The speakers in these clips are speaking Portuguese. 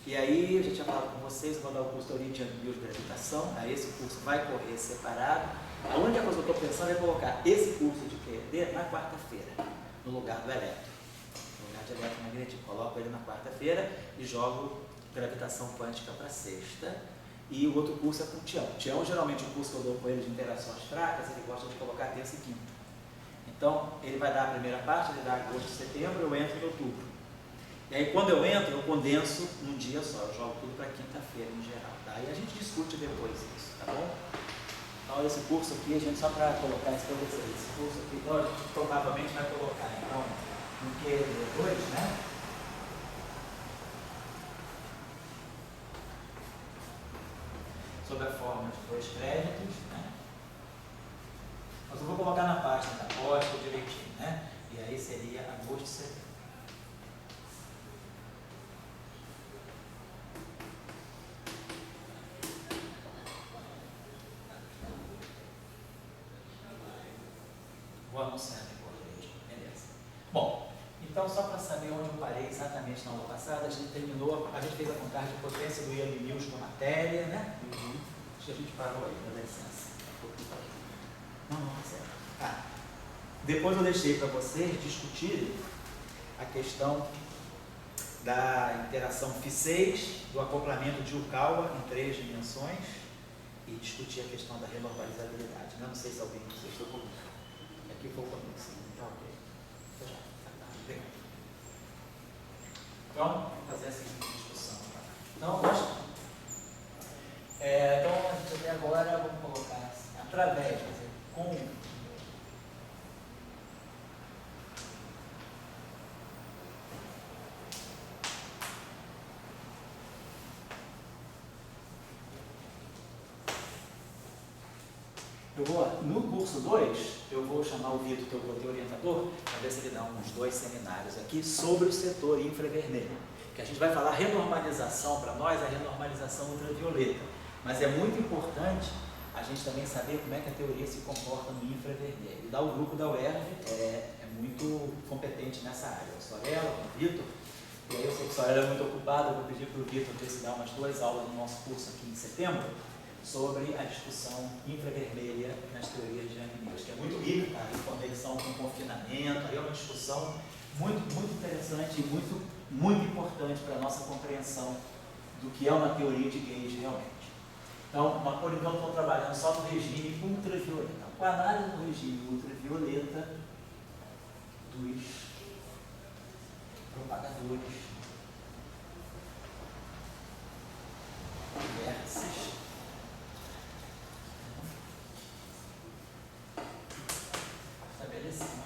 E aí, eu já tinha falado com vocês, eu vou dar o curso de Origem de Gravitação, aí esse curso vai correr separado. A única coisa que eu estou pensando é colocar esse curso de QED na quarta-feira, no lugar do elétron. No lugar de eletromagnetismo. Coloco ele na quarta-feira e jogo gravitação quântica para sexta. E o outro curso é com o Tião. O Tião, geralmente, o curso que eu dou com ele de interações fracas, ele gosta de colocar terça e quinta. Então, ele vai dar a primeira parte, ele dá agosto e setembro, eu entro em outubro. E aí, quando eu entro, eu condenso num dia só, eu jogo tudo para quinta-feira em geral, tá? E a gente discute depois isso, tá bom? Então, esse curso aqui, a gente, só para colocar isso para vocês, esse curso aqui, então, a gente provavelmente vai colocar, então, no QED2, né? Sob a forma de 2 créditos, né? Mas eu vou colocar na página da pós direitinho, né? E aí seria agosto e setembro. Vou anunciar depois, beleza. Bom, então só para saber onde eu parei exatamente na aula passada, a gente terminou, a gente fez a contagem de potência do Young Mills com a matéria, né? Acho que a gente parou aí, dá licença. Não, é certo. Ah, depois eu deixei para vocês discutirem a questão da interação φ6, do acoplamento de Yukawa em 3 dimensões e discutir a questão da renormalizabilidade. Não sei se alguém de vocês foi comigo. Aqui foi comigo, sim. Tá ok. Então, já. Legal. Então, vamos fazer a seguinte discussão. Então, então, a gente até agora, vamos colocar assim, através, quer dizer, com... No curso 2, eu vou chamar o Vitor, que eu vou ter orientador, para ver se ele dá uns 2 seminários aqui sobre o setor infravermelho. Que a gente vai falar renormalização, para nós, a renormalização ultravioleta. Mas é muito importante a gente também saber como é que a teoria se comporta no infravermelho. E o grupo da UERJ é muito competente nessa área. O Sorella, o Vitor, e aí eu sei que o Sorella é muito ocupado, eu vou pedir para o Vitor ver se dá umas 2 aulas no nosso curso aqui em setembro, sobre a discussão infravermelha nas teorias de Young Mills, que é muito rica, tá? Em conexão com confinamento, aí é uma discussão muito interessante e muito importante para a nossa compreensão do que é uma teoria de gauge realmente. Então, por enquanto, estou trabalhando só no regime ultravioleta. Com a análise do regime ultravioleta dos propagadores vértices estabelecemos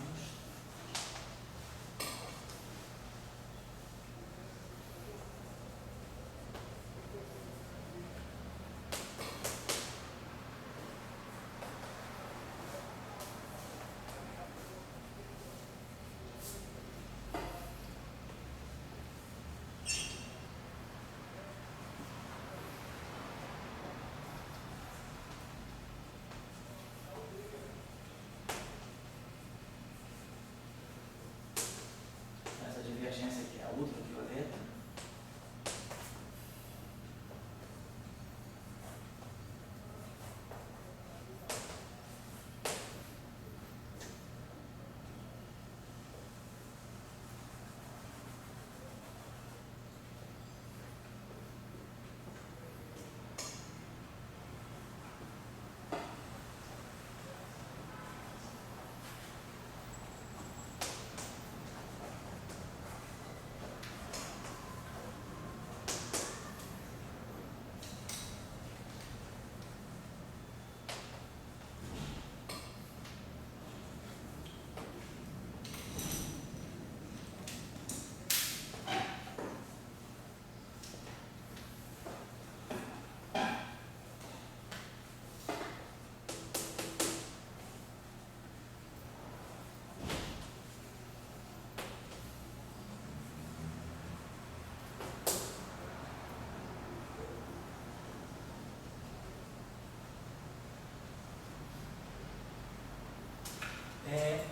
essa divergência aqui, a ultravioleta,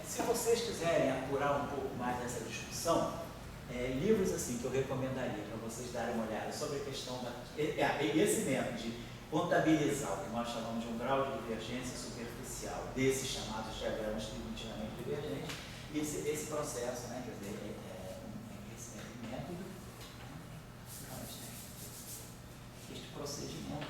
se vocês quiserem apurar um pouco mais essa discussão, livros assim que eu recomendaria para vocês darem uma olhada sobre a questão esse método de contabilizar o que nós chamamos de um grau de divergência superficial desses chamados diagramas tridimensionalmente divergentes, esse processo, né, quer dizer, esse método, este procedimento.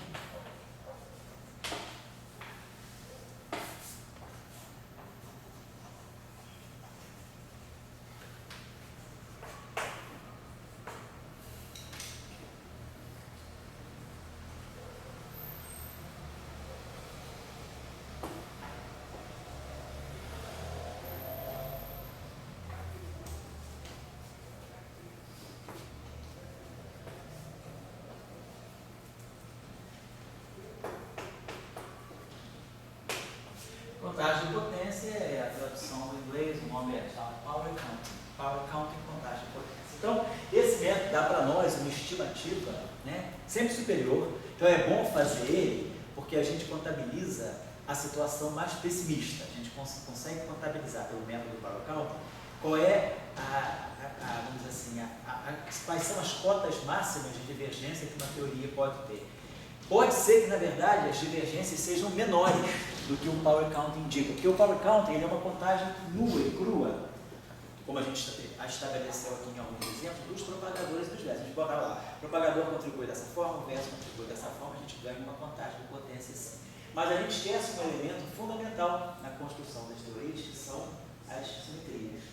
Contagem de potência é a tradução do inglês, o nome é Power Counting. Power Counting, contagem de potência. Então, esse método dá para nós uma estimativa, né, sempre superior. Então, é bom fazer ele porque a gente contabiliza a situação mais pessimista. A gente consegue contabilizar pelo método do Power Counting qual é vamos dizer assim, quais são as cotas máximas de divergência que uma teoria pode ter. Pode ser que, na verdade, as divergências sejam menores do que o Power Counting indica, porque o Power Counting ele é uma contagem nua e crua, como a gente estabeleceu aqui em alguns exemplos, dos propagadores dos versos. A gente bota lá, propagador contribui dessa forma, o verso contribui dessa forma, a gente ganha uma contagem de potência assim. Mas a gente esquece um elemento fundamental na construção das teorias, que são as simetrias.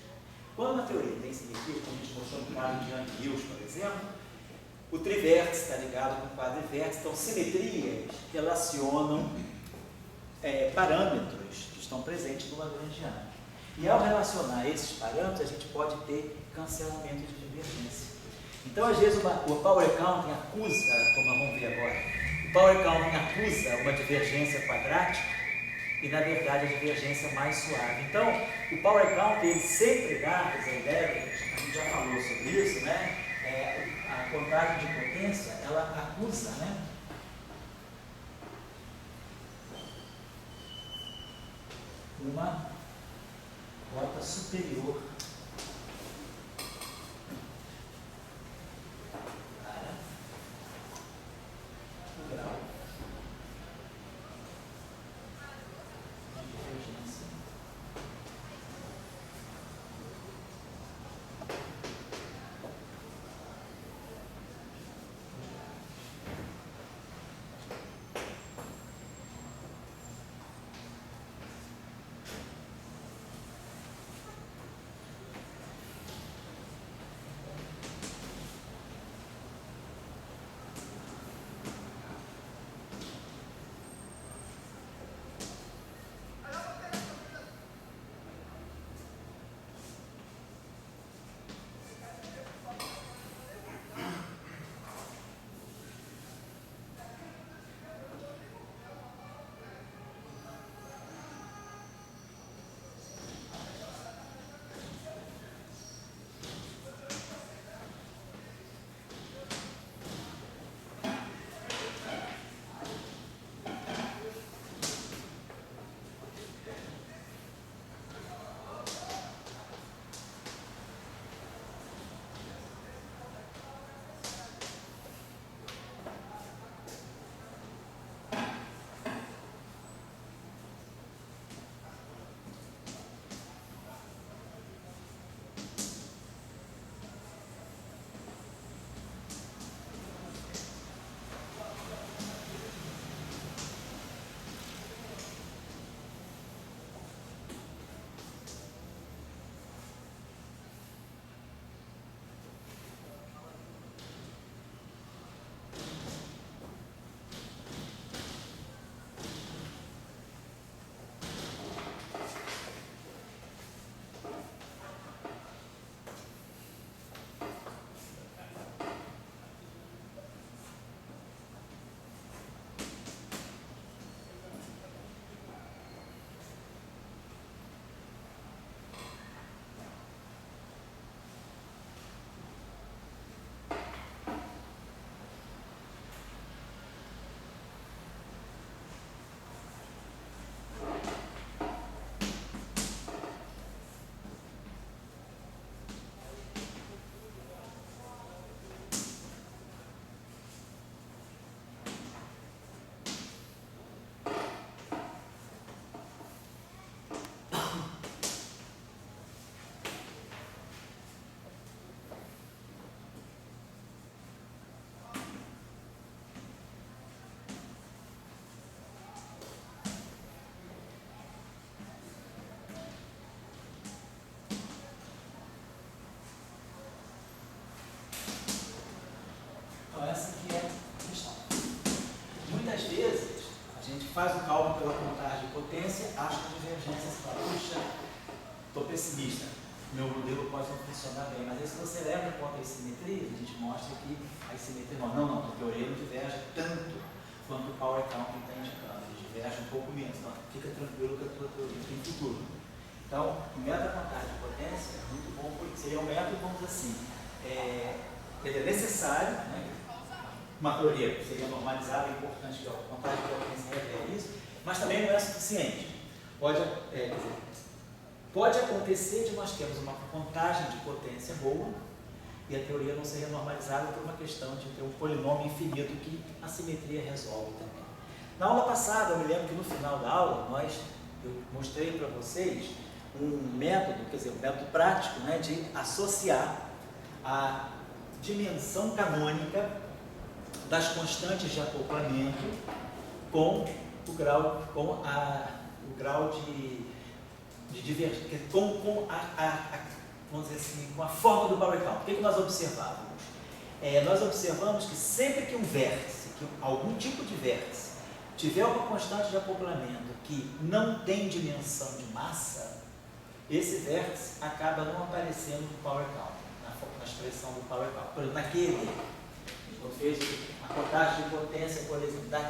Quando uma teoria tem simetria, como a gente mostrou no caso de Young Hills, por exemplo, o trivértice está ligado com o quadrivértice, então simetrias relacionam parâmetros que estão presentes no lagrangiano. E ao relacionar esses parâmetros, a gente pode ter cancelamento de divergência. Então, às vezes, o Power Counting acusa, como vamos ver agora, o Power Counting acusa uma divergência quadrática e, na verdade, a divergência mais suave. Então, o Power Counting ele sempre dá essa ideia, a gente já falou sobre isso, né? A contagem de potência, ela acusa, né, uma cota superior para o grau de divergência. Então essa aqui é a questão. Muitas vezes a gente faz o cálculo pela contagem de potência, acha que a divergência se fala, puxa, estou pessimista, meu modelo pode não funcionar bem, mas aí se você leva em conta a simetria, a gente mostra que a simetria não, a teoria não diverge tanto quanto o power counting está indicando, ele diverge um pouco menos, então fica tranquilo que a tua teoria tem futuro. Então, o método da contagem de potência é muito bom, porque seria um método, vamos dizer assim, ele é necessário, né? Uma teoria que seria normalizada, é importante que a contagem de potência revele isso, mas também não é suficiente. Pode acontecer de nós termos uma contagem de potência boa e a teoria não seria normalizada por uma questão de ter um polinômio infinito que a simetria resolve também. Na aula passada, eu me lembro que no final da aula, eu mostrei para vocês um método, quer dizer, um método prático, né, de associar a dimensão canônica das constantes de acoplamento com o grau de divergência, vamos dizer assim, com a forma do power count. O que nós observávamos? Nós observamos que sempre que um vértice, que algum tipo de vértice, tiver uma constante de acoplamento que não tem dimensão de massa, esse vértice acaba não aparecendo no power count, na expressão do power count. Por exemplo, naquele, quando fez a contagem de potência, por exemplo, da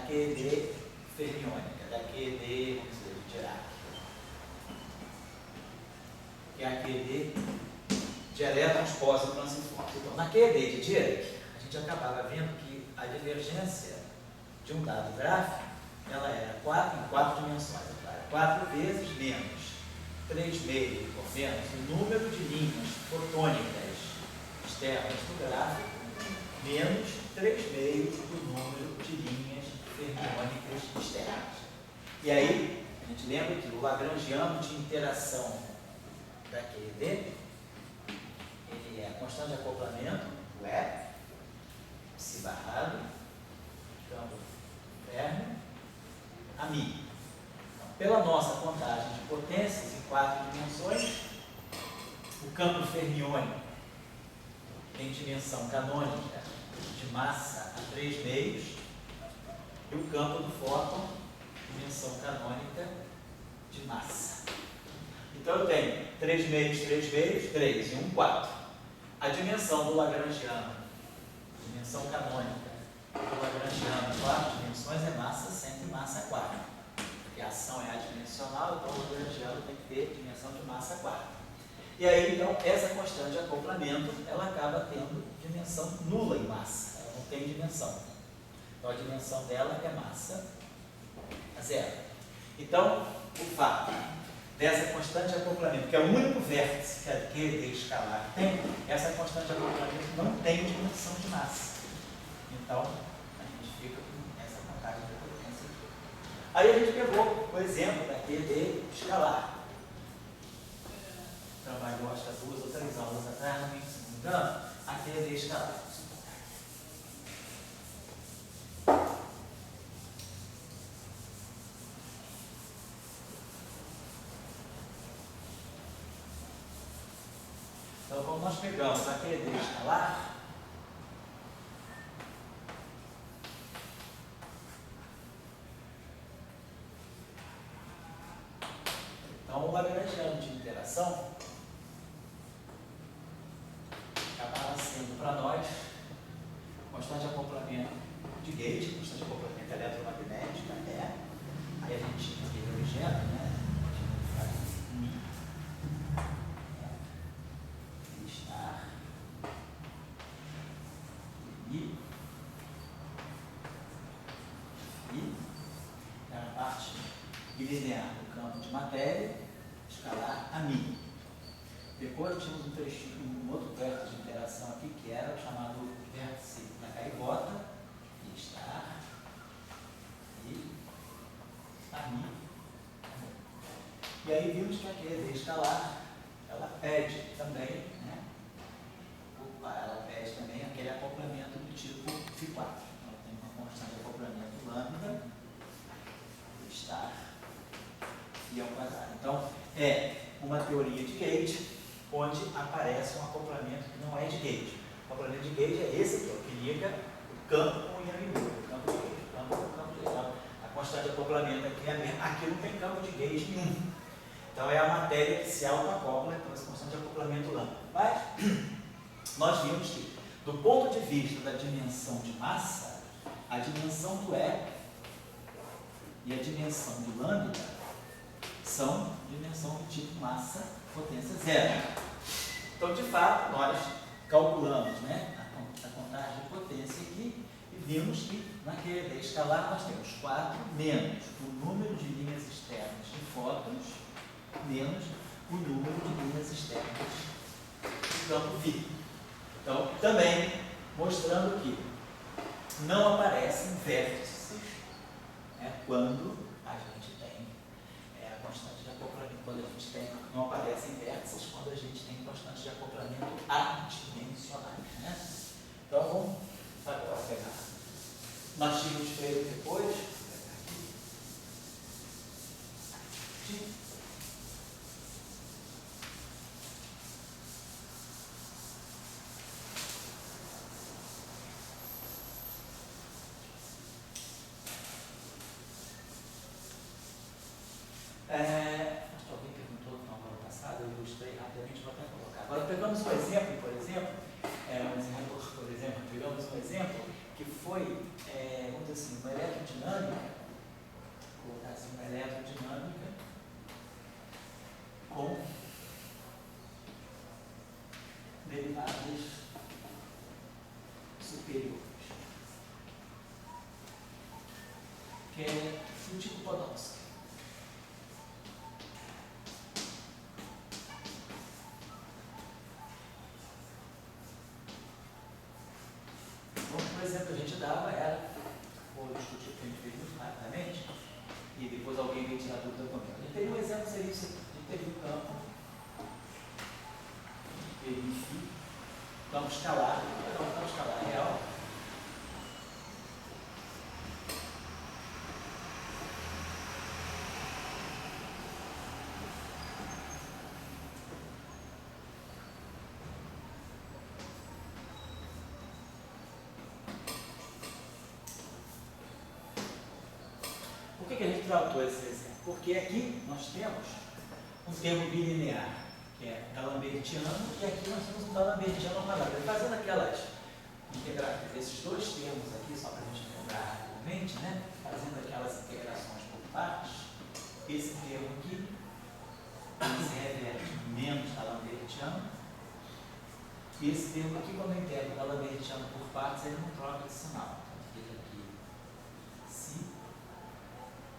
QED fermiônica, da QED, vamos dizer, de Dirac, que é a QED de elétrons positransiformes. Então, na QED de Dirac, a gente acabava vendo que a divergência de um dado gráfico, ela era em 4 dimensões. 4 vezes menos 3 meios por menos o número de linhas fotônicas externas do gráfico, menos 3 meios do número de linhas fermiônicas externas. E aí, a gente lembra que o lagrangiano de interação da QED, ele é a constante de acoplamento, o E, psi barrado, campo fermo, a μ. Pela nossa contagem de potências em 4 dimensões, o campo fermiônico tem dimensão canônica de massa a 3 meios e o campo do fóton, dimensão canônica de massa. Então eu tenho 3 meios, 3 e 1, 4. A dimensão do lagrangiano, dimensão canônica do lagrangiano em 4 dimensões é massa sempre massa 4. Porque a ação é adimensional, então o lagrangiano tem que ter dimensão de massa 4. E aí, então, essa constante de acoplamento, ela acaba tendo dimensão nula em massa, ela não tem dimensão. Então, a dimensão dela é massa a 0. Então, o fato dessa constante de acoplamento, que é o único vértice que a QED escalar tem, essa constante de acoplamento não tem dimensão de massa. Então, a gente fica com essa contagem de potência aqui. Aí a gente pegou o exemplo da QED escalar. Trabalhou, acho que há 2 ou 3 aulas atrás, não me engano, a QED escalar. Então, quando nós pegamos a QED escalar, então o lagrangiano de interação acaba sendo para nós constante de acoplamento de gate, constante de acoplamento eletromagnética, aí a gente tinha aquele objeto, né? A gente faz μ, estar, e era a parte bilinear do campo de matéria, escalar a μ. Depois tínhamos um outro vértice de interação aqui, que era o chamado vértice da caivota, e estar, e a μ. E aí vimos que a QED escalar, ela pede também, né? Ela pede também aquele acoplamento do tipo φ4. Ela tem uma constante de acoplamento lambda, estar, e ao quadrado. Então, é uma teoria de gate, onde aparece um acoplamento que não é de gate. Acoplamento de gauge é esse aqui, ó, que liga o campo com o IMU, o campo de gauge, o campo com o campo de gauge. A constante de acoplamento aqui é a mesma, aqui não tem campo de gauge nenhum. Então é a matéria que se autoacopla, então essa constante de acoplamento lambda. Mas nós vimos que, do ponto de vista da dimensão de massa, a dimensão do E e a dimensão do lambda são dimensão do tipo massa potência zero. Então, de fato, nós calculamos, né, a contagem de potência aqui e vimos que naquela escalar nós temos 4 menos o número de linhas externas de fótons menos o número de linhas externas do campo V. Então, também mostrando que não aparecem vértices, né, quando a gente tem a constante de acoplamento, quando a gente tem, não aparecem vértices quando a gente tem constante de acoplamento adimensionais, né? Então, vamos agora pegar. Nós tínhamos feito depois. Acho que alguém perguntou na aula passada, eu ilustrei rapidamente, vou até colocar. Agora pegamos um exemplo, pegamos um exemplo que foi, vamos dizer assim, uma eletrodinâmica, vou colocar assim, uma eletrodinâmica com derivadas superiores, que é do tipo Podolsky. Por exemplo, a gente dava era, vou discutir o que a gente fez muito rapidamente, e depois alguém vem tirar dúvida comigo. A gente teria um exemplo, seria isso aqui. A gente teria um campo, campo escalar, um campo escalar real. Por que a gente tratou esse exemplo? Porque aqui nós temos um termo bilinear, que é D'Alembertiano, e aqui nós temos um D'Alembertiano ao quadrado. Fazendo aquelas integrações, esses dois termos aqui, só para a gente lembrar rapidamente, né? Fazendo aquelas integrações por partes, esse termo aqui se reverte menos D'Alembertiano, e esse termo aqui, quando eu integro D'Alembertiano por partes, ele não troca de sinal. Então, fica aqui si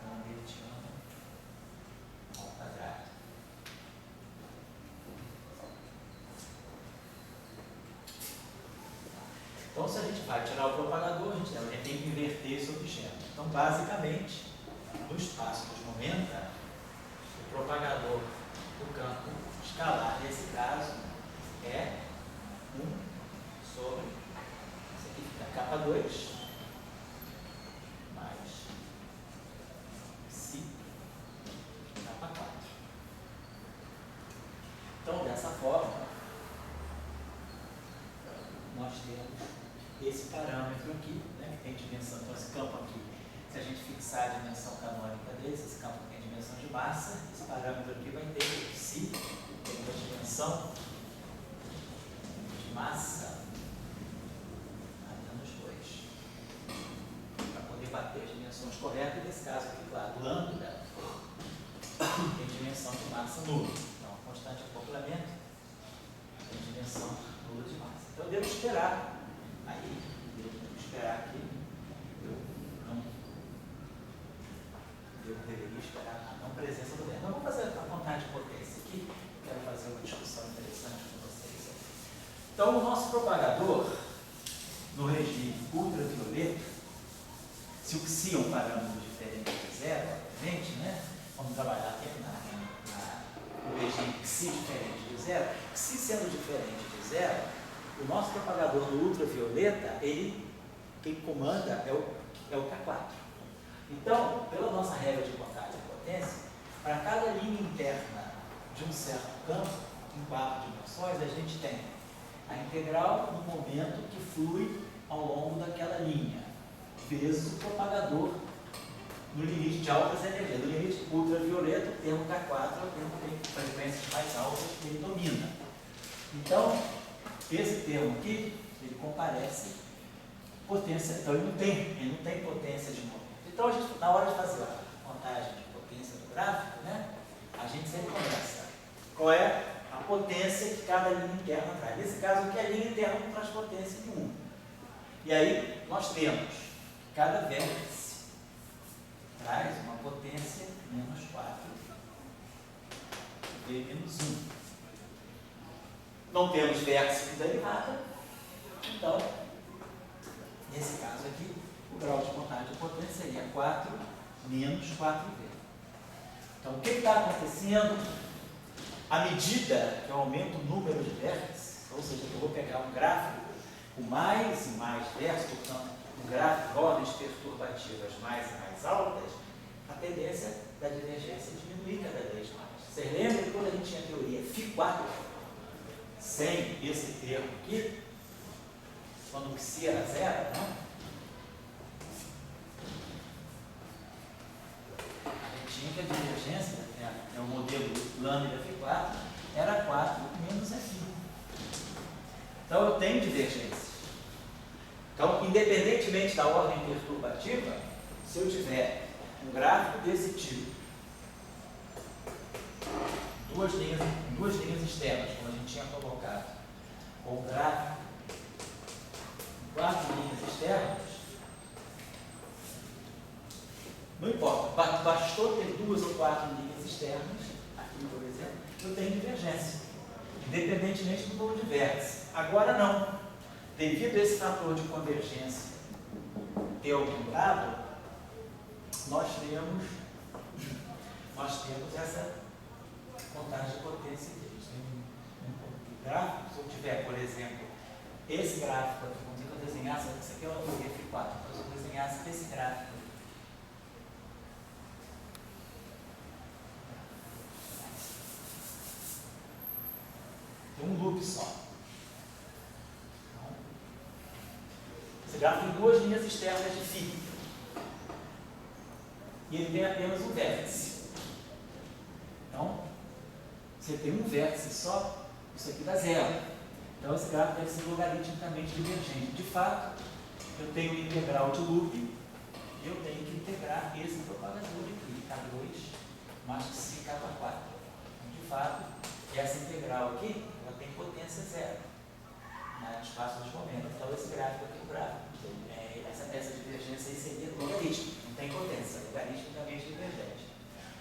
D'Alembertiano ao quadrado. Então, se a gente vai tirar o propagador, a gente tem que inverter esse objeto. Então, basicamente, no espaço dos momenta, o propagador do campo escalar, nesse caso, é 1 sobre, isso aqui fica K2, mais Si K4. Então, dessa forma, nós temos esse parâmetro aqui, né, que tem dimensão, então esse campo aqui, se a gente fixar a dimensão canônica desse, esse campo tem dimensão de massa, esse parâmetro aqui vai ter Si, tem uma dimensão de massa a menos 2. Para poder bater as dimensões corretas, nesse caso aqui, claro, lambda tem dimensão de massa nula. Então, a constante de acoplamento tem dimensão nula de massa. Então, eu devo esperar. Aí, eu devo esperar que eu deveria esperar a não presença do vento. Então, vamos fazer a contagem de potência aqui. Quero fazer uma discussão interessante com vocês. Então, o nosso propagador, no regime ultravioleta, se o Xi é um parâmetro diferente de zero, obviamente, né? Vamos trabalhar aqui no regime Xi diferente de zero. Xi sendo diferente de zero, o nosso propagador no ultravioleta, quem comanda é o K4. Então, pela nossa regra de contagem de potência, para cada linha interna de um certo campo, em 4 dimensões, a gente tem A integral no momento que flui ao longo daquela linha, vezes o propagador no limite de altas energias. No limite ultravioleta, o termo K4 é o termo que tem frequências mais altas que ele domina. Então, esse termo aqui, ele comparece potência, então ele não tem potência de momento. Então, a gente, na hora de fazer a contagem de potência do gráfico, né, a gente sempre começa. Qual é a potência que cada linha interna traz? Nesse caso aqui, a linha interna não traz potência nenhuma. E aí, nós temos que cada vértice traz uma potência menos 4 V menos 1. Não temos vértice com derivada, então, nesse caso aqui, o grau de contagem de potência seria 4 menos 4V. Então, o que está acontecendo? À medida que eu aumento o número de vértices, ou seja, eu vou pegar um gráfico com mais e mais vértices, portanto, um gráfico de ordens perturbativas mais e mais altas, a tendência da divergência é diminuir cada vez mais. Vocês lembram que quando a gente tinha a teoria φ4, sem esse termo aqui, quando o Xi era zero, né? A gente tinha que a divergência, o modelo lambda φ4, era 4 menos F1. Então eu tenho divergência. Então, independentemente da ordem perturbativa, se eu tiver um gráfico desse tipo, duas linhas externas, como a gente tinha colocado, ou um gráfico com 4 linhas externas, não importa, bastou ter 2 ou 4 linhas externas, aqui por exemplo, eu tenho divergência, independentemente do número de vértices. Agora não, devido a esse fator de convergência ter aumentado, nós temos essa contagem de potência deles. Um gráfico, se eu tiver, por exemplo, esse gráfico aqui, vamos dizer que eu desenhasse, isso aqui é uma teoria F4, então se eu desenhasse esse gráfico, tem um loop só. Então, esse gráfico tem 2 linhas externas de φ. E ele tem apenas um vértice. Então, você tem um vértice só, isso aqui dá zero. Então, esse gráfico deve ser logaritmicamente divergente. De fato, eu tenho um integral de loop, e eu tenho que integrar esse propagador aqui, K2 mais Xi K4. Então, de fato, essa integral aqui, ela tem potência zero, no espaço dos momentos. Então, esse gráfico aqui, o gráfico, essa divergência aí seria logarítmica, não tem potência, logaritmicamente divergente.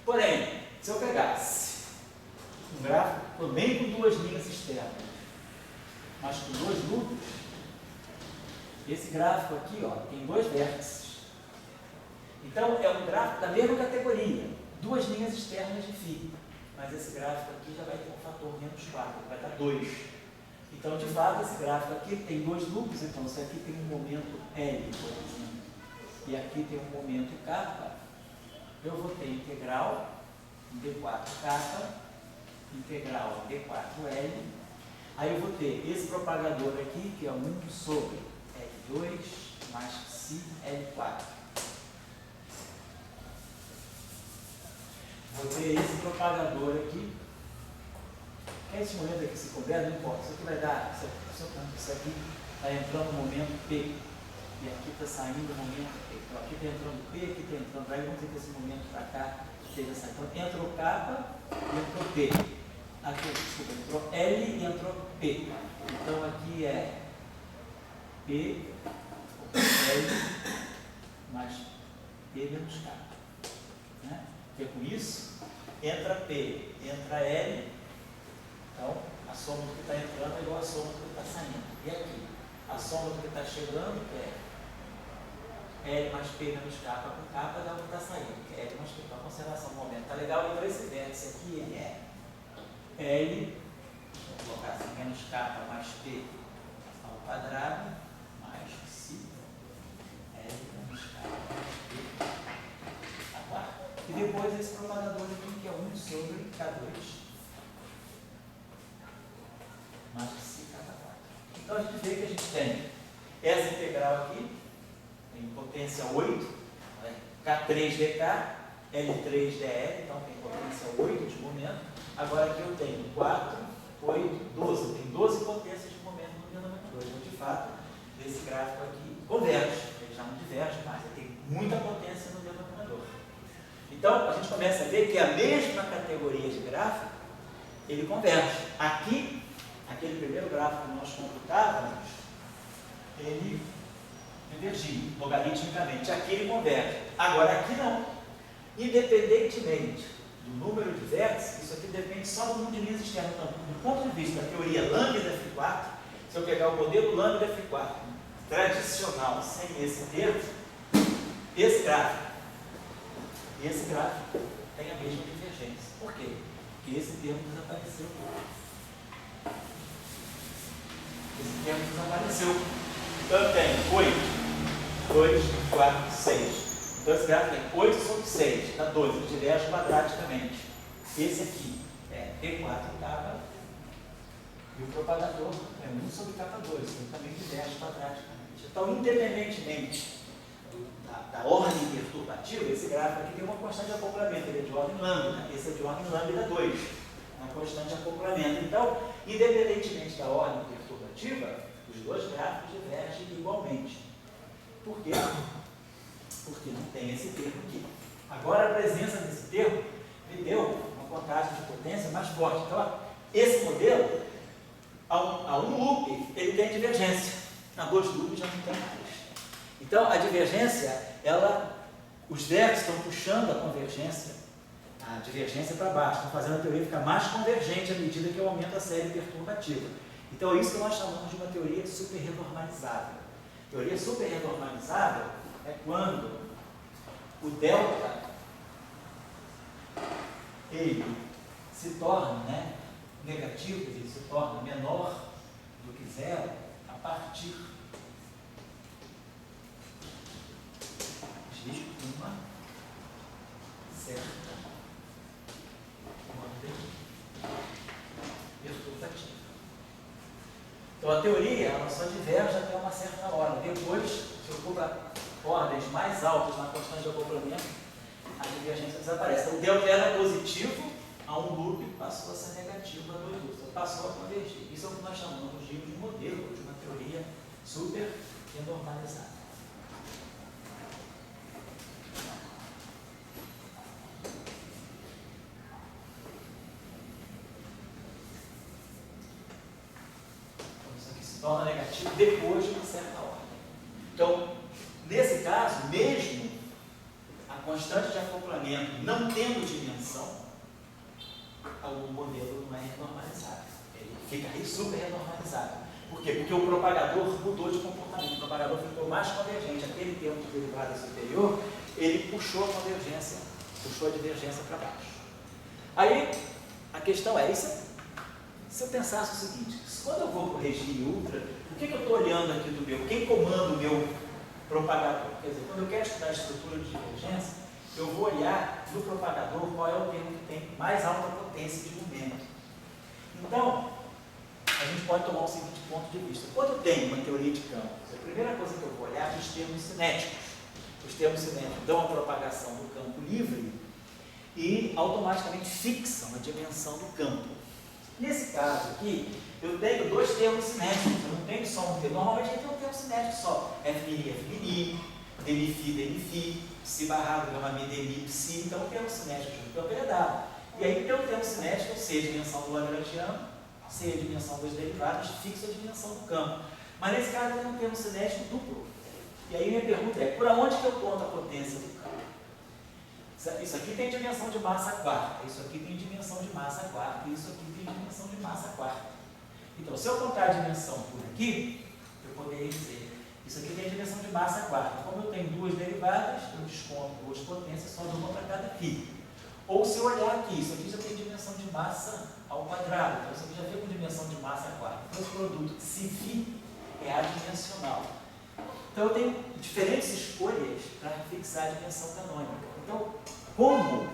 Porém, se eu pegasse um gráfico também com 2 linhas externas, mas com 2 núcleos, esse gráfico aqui, ó, tem 2 vértices. Então, é um gráfico da mesma categoria, 2 linhas externas de φ. Mas esse gráfico aqui já vai ter um fator menos 4, vai dar 2. Então, de fato, esse gráfico aqui tem 2 núcleos, então, se aqui tem um momento L, por exemplo, e aqui tem um momento K, eu vou ter integral D4K, integral D4L, aí eu vou ter esse propagador aqui, que é 1 sobre L2 mais Xi L4. Vou ter esse propagador aqui, que é esse momento aqui que se couber, não importa, isso aqui vai dar, isso aqui está entrando no momento P, e aqui está saindo o momento P. Então aqui está entrando P, aqui está entrando, aí vamos dizer que esse momento para cá esteja saindo. Então entrou K e entrou P. Aqui, desculpa, entrou L e entrou P. Então aqui é P, L mais P menos K. Né? Porque com isso, entra P, entra L, então a soma do que está entrando é igual a soma do que está saindo. E aqui, a soma do que está chegando é L mais P menos K com K dá o que está saindo, que é L mais P. Então a conservação do momento está legal, então esse vértice aqui ele é L, vou colocar assim, menos K mais P ao quadrado, mais Xi, L menos K mais P a quarta. E depois esse propagador aqui, que é 1 sobre K2 mais Xi K4. a gente vê que a gente tem essa integral aqui, tem potência 8, né? K3dk, L3dl, então tem potência 8 de momento. Agora aqui eu tenho 4, 8, 12, eu tenho 12 potências de momento no denominador. Então, de fato, esse gráfico aqui converge, ele já não diverge mais, ele tem muita potência no denominador. Então, a gente começa a ver que a mesma categoria de gráfico, ele converge. Aqui, aquele primeiro gráfico que nós computávamos, ele divergia logaritmicamente. Aqui ele converge. Agora, aqui não. Independentemente do número de vértices, isso aqui depende só do número de linhas externas. Então, do ponto de vista da teoria lambda F4, se eu pegar o modelo lambda F4 tradicional, sem esse termo, esse gráfico tem a mesma divergência. Por quê? Porque esse termo desapareceu. Esse termo desapareceu. Então eu tenho 8, 2, 4, 6. Então esse gráfico tem 8 sobre 6, dá 12, ele diverge quadraticamente. Esse aqui é T4K e o propagador é 1 sobre K2, ele também diverge quadraticamente. Então, independentemente da ordem perturbativa, esse gráfico aqui tem uma constante de acoplamento, ele é de ordem lambda, esse é de ordem lambda 2, uma constante de acoplamento. Então, independentemente da ordem perturbativa, os dois gráficos divergem igualmente. Por quê? Porque não tem esse termo aqui. Agora, a presença desse termo me deu uma contagem de potência mais forte. Então, ó, esse modelo, a um loop, ele tem divergência. A dois loops já não tem mais. Então, a divergência, os vértices estão puxando a divergência para baixo, estão fazendo a teoria ficar mais convergente à medida que eu aumento a série perturbativa. Então, é isso que nós chamamos de uma teoria superrenormalizável. Teoria superrenormalizável é quando o delta ele se torna negativo, ele se torna menor do que zero a partir de uma certa ordem perturbativa. Então a teoria ela só diverge até uma certa hora. Depois, se ocupa ordens mais altas na constante de acoplamento, a divergência desaparece. Então o delta era positivo a um loop, passou a ser negativo a dois loops. Então passou a convergir. Isso é o que nós chamamos de um modelo, de uma teoria super renormalizada. Torna negativo depois de uma certa ordem. Então, nesse caso, mesmo a constante de acoplamento não tendo dimensão, o modelo não é renormalizável. Ele fica aí super renormalizável. Por quê? Porque o propagador mudou de comportamento. O propagador ficou mais convergente. Aquele termo de derivada superior, ele puxou a convergência, puxou a divergência para baixo. Aí, a questão é, se eu pensasse o seguinte, quando eu vou para o regime ultra, o que eu estou olhando aqui do meu? Quem comanda o meu propagador? Quer dizer, quando eu quero estudar a estrutura de divergência, eu vou olhar no propagador qual é o termo que tem mais alta potência de momento. Então, a gente pode tomar o seguinte ponto de vista. Quando eu tenho uma teoria de campos, a primeira coisa que eu vou olhar é os termos cinéticos. Os termos cinéticos dão a propagação do campo livre e automaticamente fixam a dimensão do campo. Nesse caso aqui, eu tenho dois termos cinéticos, eu não tenho só um termo. Normalmente a gente tem um termo cinético só. F', demi-φ, psi barrado, gama mi, demi, psi. Então o termo cinético de um campo ele é dado. E aí tem o termo cinético, C, a dimensão do lagrangiano, C, a dimensão das derivadas, fixa a dimensão do campo. Mas nesse caso eu tenho um termo cinético duplo. E aí minha pergunta é, por onde que eu conto a potência do campo? Isso aqui tem dimensão de massa quarta, isso aqui tem dimensão de massa quarta, e isso aqui tem dimensão de massa quarta. Então, se eu contar a dimensão por aqui, eu poderia dizer, isso aqui tem dimensão de massa quarta. Como eu tenho duas derivadas, eu desconto duas potências, só uma para cada φ. Ou se eu olhar aqui, isso aqui já tem dimensão de massa ao quadrado, então isso aqui já fica com dimensão de massa quarta. Então, esse produto, se φ é adimensional. Então, eu tenho diferentes escolhas para fixar a dimensão canônica. Então, como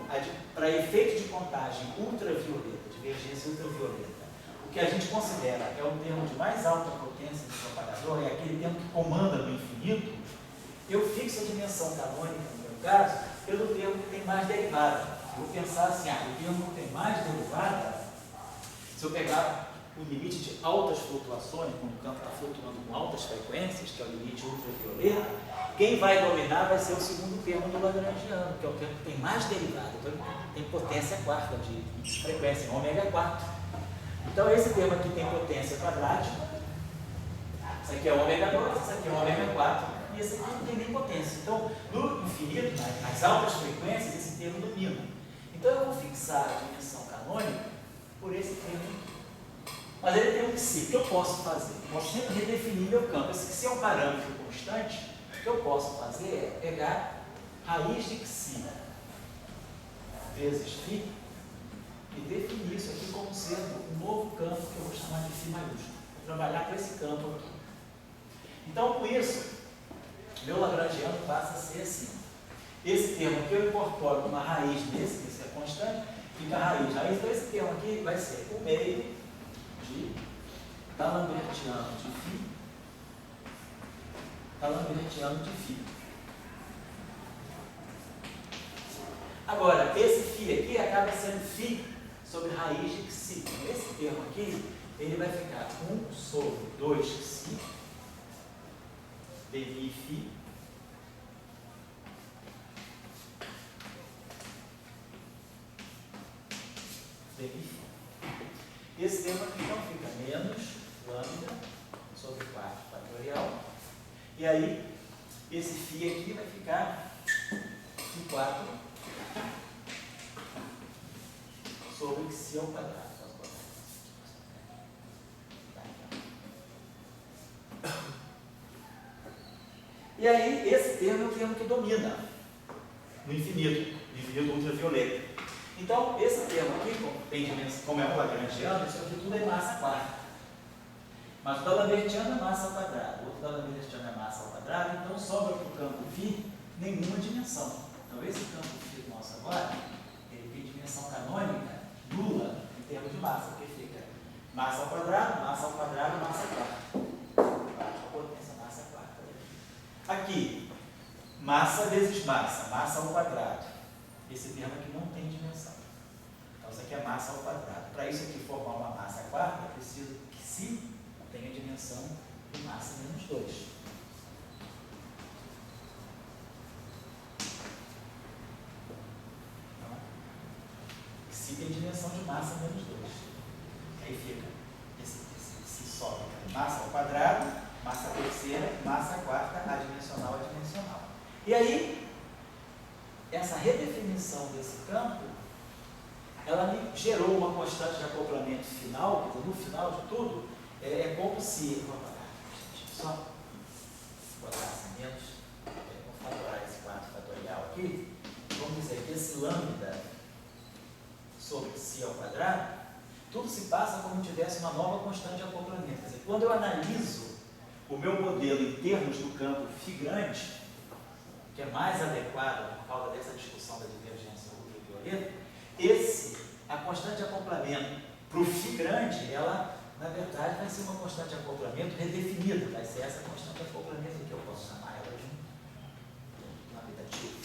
para efeito de contagem ultravioleta, divergência ultravioleta, o que a gente considera é o termo de mais alta potência do propagador, é aquele termo que comanda no infinito, eu fixo a dimensão canônica, no meu caso, pelo termo que tem mais derivada. Eu vou pensar assim, o termo que tem mais derivada, se eu pegar o limite de altas flutuações, quando o campo está flutuando com altas frequências, que é o limite ultravioleta, quem vai dominar vai ser o segundo termo do Lagrangiano, que é o termo que tem mais derivada, então tem potência quarta de frequência, ômega 4. Então esse termo aqui tem potência quadrática, isso aqui é ômega 2, isso aqui é ômega 4, e esse aqui não tem nem potência. Então, no infinito, nas altas frequências, esse termo domina. Então eu vou fixar a dimensão canônica por esse termo aqui. Mas ele tem um psi. O que eu posso fazer? Eu posso sempre redefinir meu campo. Esse psi é um parâmetro constante. O que eu posso fazer é pegar raiz de psi vezes φ e definir isso aqui como sendo um novo campo que eu vou chamar de φ maiúsculo. Vou trabalhar com esse campo aqui. Então, com isso, meu Lagrangiano passa a ser assim. Esse termo aqui eu incorporo uma raiz desse, que é constante, fica a raiz. Raiz desse termo aqui vai ser o meio de D'Alembertiano de φ, D'Alembertiano de φ. Agora, esse φ aqui acaba sendo φ sobre raiz de psi. Esse termo aqui, ele vai ficar 1 sobre 2 psi, dmi φ, dmi φ. Esse termo aqui então fica menos lambda sobre 4 fatorial. E aí, esse φ aqui vai ficar em 4 sobre psi ao quadrado. E aí, esse termo é o termo que domina no infinito ultravioleta. Então, esse termo aqui, como é o Lagrangiano, isso aqui tudo é massa quarta. Mas o D'Alembertiano é massa ao quadrado, o outro D'Alembertiano é massa ao quadrado, então sobra para o campo φ nenhuma dimensão. Então, esse campo φ nosso agora, ele tem dimensão canônica nula em termos de massa, porque fica massa ao quadrado, massa quarta. A potência massa quarta. Aqui, massa vezes massa ao quadrado. Esse termo aqui não tem dimensão. Então, isso aqui é massa ao quadrado. Para isso aqui formar uma massa quarta, eu preciso que psi tenha dimensão de massa menos 2. Então, psi tem dimensão de massa menos 2. Aí fica esse sobe massa ao quadrado, massa terceira, massa quarta, adimensional. E aí, essa redefinição desse campo, ela me gerou uma constante de acoplamento final, quer dizer, no final de tudo, é como se, deixa eu só botar assim menos, vou fatorar esse 4 fatorial aqui, vamos dizer que esse lambda sobre psi ao quadrado, tudo se passa como se tivesse uma nova constante de acoplamento. Quer dizer, quando eu analiso o meu modelo em termos do campo φ grande, que é mais adequado por causa dessa discussão da divergência ultravioleta, a constante de acoplamento para o φ grande, ela, na verdade, vai ser uma constante de acoplamento redefinida, vai ser essa constante de acoplamento que eu posso chamar ela de um habitativo.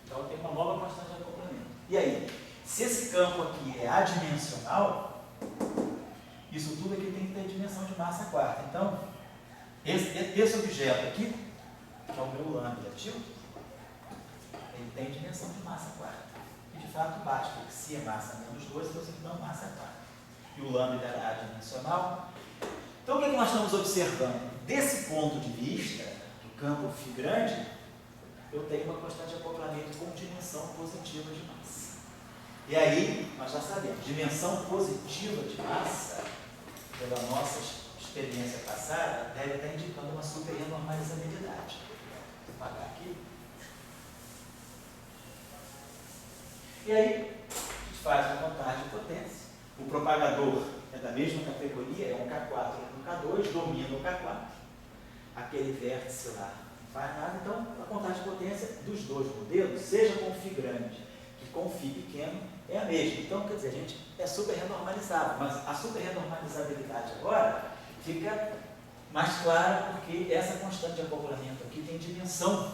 Então, eu tenho uma nova constante de acoplamento. E aí, se esse campo aqui é adimensional, isso tudo aqui tem que ter dimensão de massa quarta. Então, esse objeto aqui, que é o meu lambda ativo, ele tem dimensão de massa quarta. E de fato basta, porque se é massa menos 2, então você dá massa quarta. E o lambda é adimensional. Então o que nós estamos observando? Desse ponto de vista, do campo φ grande, eu tenho uma constante de acoplamento com dimensão positiva de massa. E aí, nós já sabemos, dimensão positiva de massa, pela nossa experiência passada, deve estar indicando uma supernormalizabilidade. Vou apagar aqui. E aí, a gente faz uma contagem de potência. O propagador é da mesma categoria, é um K4 e um K2, domina o K4. Aquele vértice lá não faz nada. Então, a contagem de potência dos dois modelos, seja com φ grande, E com φ pequeno é a mesma. Então, quer dizer, a gente é super renormalizável, mas a super renormalizabilidade agora fica mais clara porque essa constante de acoplamento aqui tem dimensão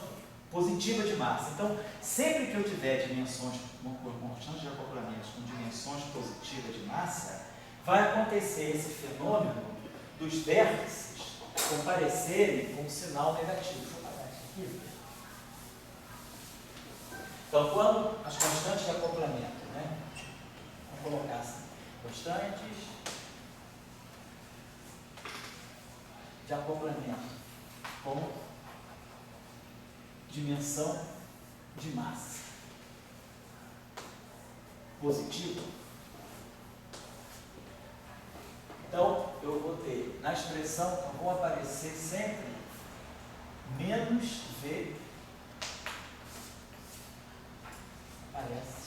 positiva de massa. Então, sempre que eu tiver dimensões, constantes de acoplamentos com dimensões positivas de massa, vai acontecer esse fenômeno dos vértices comparecerem com um sinal negativo. Deixa eu apagar isso aqui. Então, quando as constantes de acoplamento, né? Vamos colocar assim, constantes de acoplamento com dimensão de massa positiva. Então, eu vou ter, na expressão, vão aparecer sempre menos V, aparece,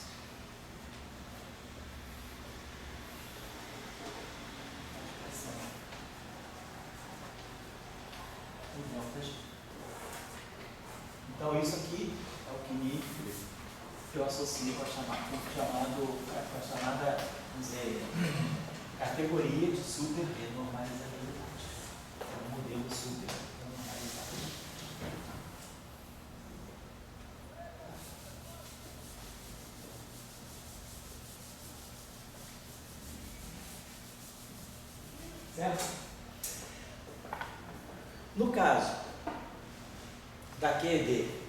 na expressão, o delta G. Então, isso aqui é o que eu associo com a chamada, vamos dizer, categoria de super renormalizabilidade. É um modelo super renormalizado. Certo? No caso da QED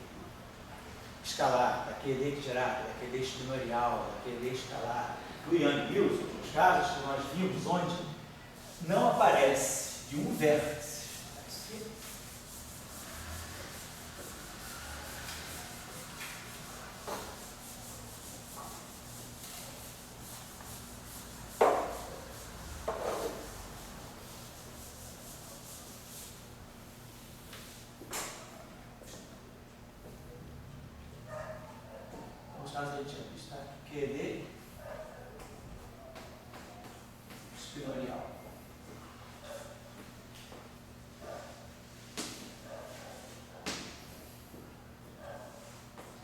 escalar, da QED quadrada, da QED espinorial, da QED escalar, do Yang-Mills, os casos que nós vimos onde não aparece de um vértice. Os casos a gente tinha visto, tá? QED espinorial.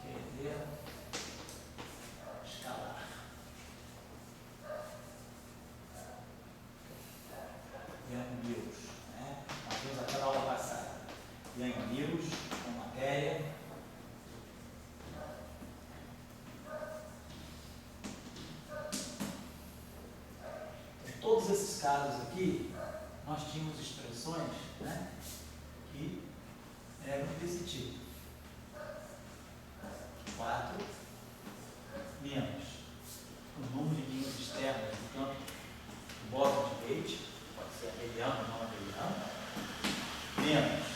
QED escalar. Yang-Mills, né? Nós vimos aquela aula passada. Yang-Mills com matéria. Em todos esses casos aqui, nós tínhamos expressões, né, que eram desse tipo. 4 menos o número de linhas externas do campo do bóson de Leite, pode ser abeliano ou não abeliano, menos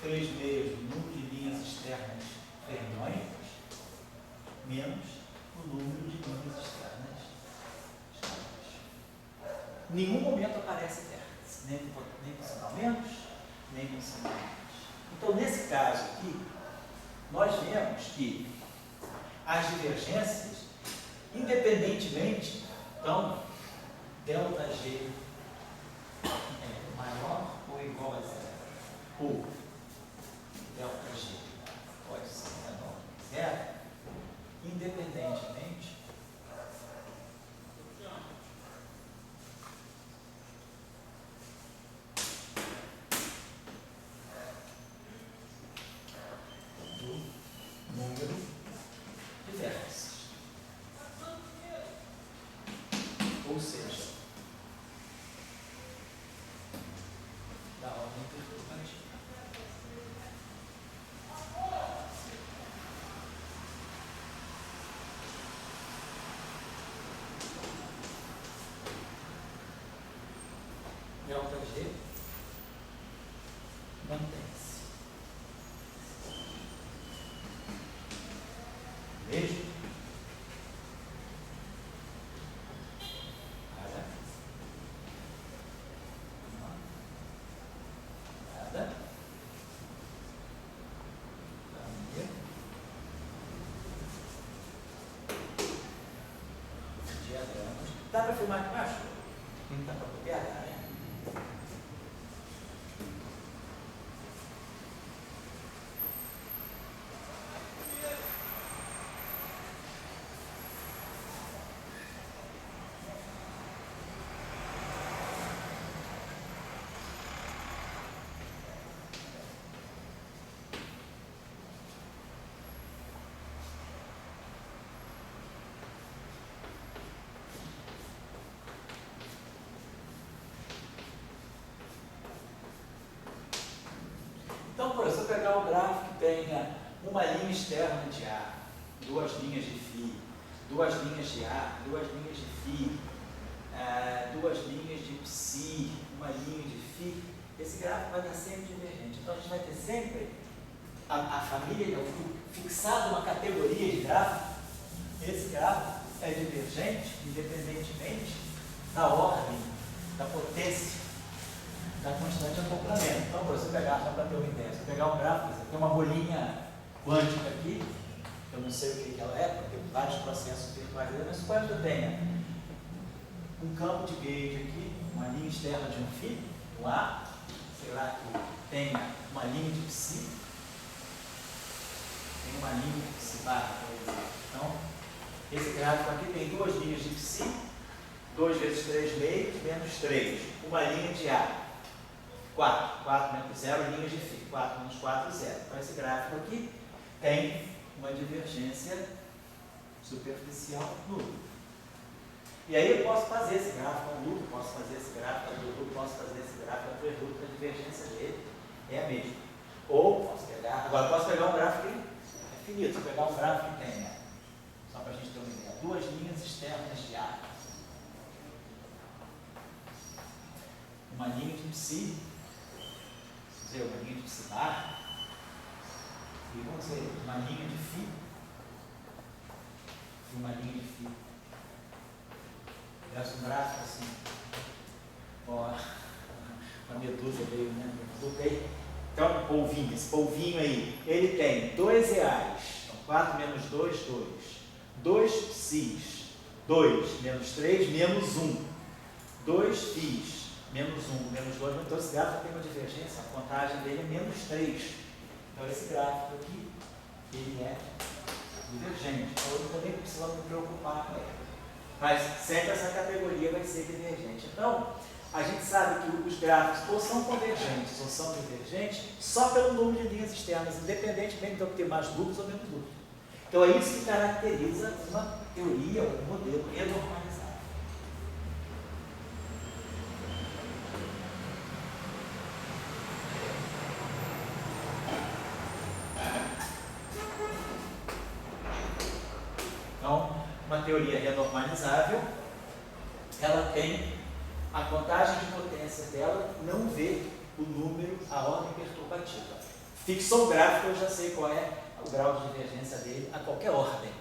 3 meios do número de linhas externas fermiônicas, menos o número de linhas externas escalares. Em nenhum momento aparece vértice, nem com sinal menos, nem com sinal mais. Então, nesse caso aqui, nós vemos que as divergências, independentemente, então, ΔG é maior ou igual a zero, ou ΔG pode ser menor que zero, independentemente do número de vértices. Ou seja, da ordem perturbativa. ΔG mantém-se. Mesmo? Nada. Nada. Diagramas. Dá para filmar aqui embaixo? Dá para copiar, né? gráfico que tenha uma linha externa de A, duas linhas de φ, duas linhas de A, duas linhas de φ, duas linhas de psi, uma linha de φ, esse gráfico vai estar sempre divergente. Então a gente vai ter sempre a família, fixado uma categoria de gráfico. Esse gráfico é divergente, independentemente da ordem, da potência, da quantidade de acoplamento. Então, para você pegar, só para ter uma ideia, se pegar um gráfico, você tem uma bolinha quântica aqui, eu não sei o que ela é, porque tem vários processos virtuais, mas suponho que eu tenha um campo de gauge aqui, uma linha externa de um φ, um A, sei lá, que tenha uma linha de psi, tem uma linha de psi barra, por exemplo. Então, esse gráfico aqui tem duas linhas de psi, 2 vezes 3 meio, menos 3, uma linha de A, 4 menos 0, linhas de φ, 4 menos 4, 0. Então, esse gráfico aqui tem uma divergência superficial nula. E aí eu posso fazer esse gráfico nulo, posso fazer esse gráfico nulo, posso fazer esse gráfico nulo, a divergência dele é a mesma. Ou posso pegar, agora posso pegar um gráfico que é finito, se eu pegar um gráfico que tenha, só para a gente ter uma ideia, duas linhas externas de A, uma linha de psi, vamos dizer, uma linha de psi bar, e vamos dizer, uma linha de φ, e uma linha de φ. Esse um gráfico assim, ó, a medusa veio, né? Então, polvinho, esse polvinho aí, ele tem 2 EAs, então 4 menos 2, 2. 2 psis, 2 menos 3, menos 1. 2 φs, menos 1, menos 2. Então, esse gráfico tem uma divergência, a contagem dele é menos 3. Então, esse gráfico aqui, ele é divergente. Então, eu também preciso me preocupar com ele. Mas sempre essa categoria vai ser divergente. Então, a gente sabe que os gráficos ou são convergentes ou são divergentes só pelo número de linhas externas, independentemente de eu ter mais duplos ou menos duplos. Então, é isso que caracteriza uma teoria, um modelo renormalizado. Então, uma teoria renormalizável, ela tem a contagem de potência dela, não vê o número, a ordem perturbativa. Fixou o gráfico, eu já sei qual é o grau de divergência dele a qualquer ordem.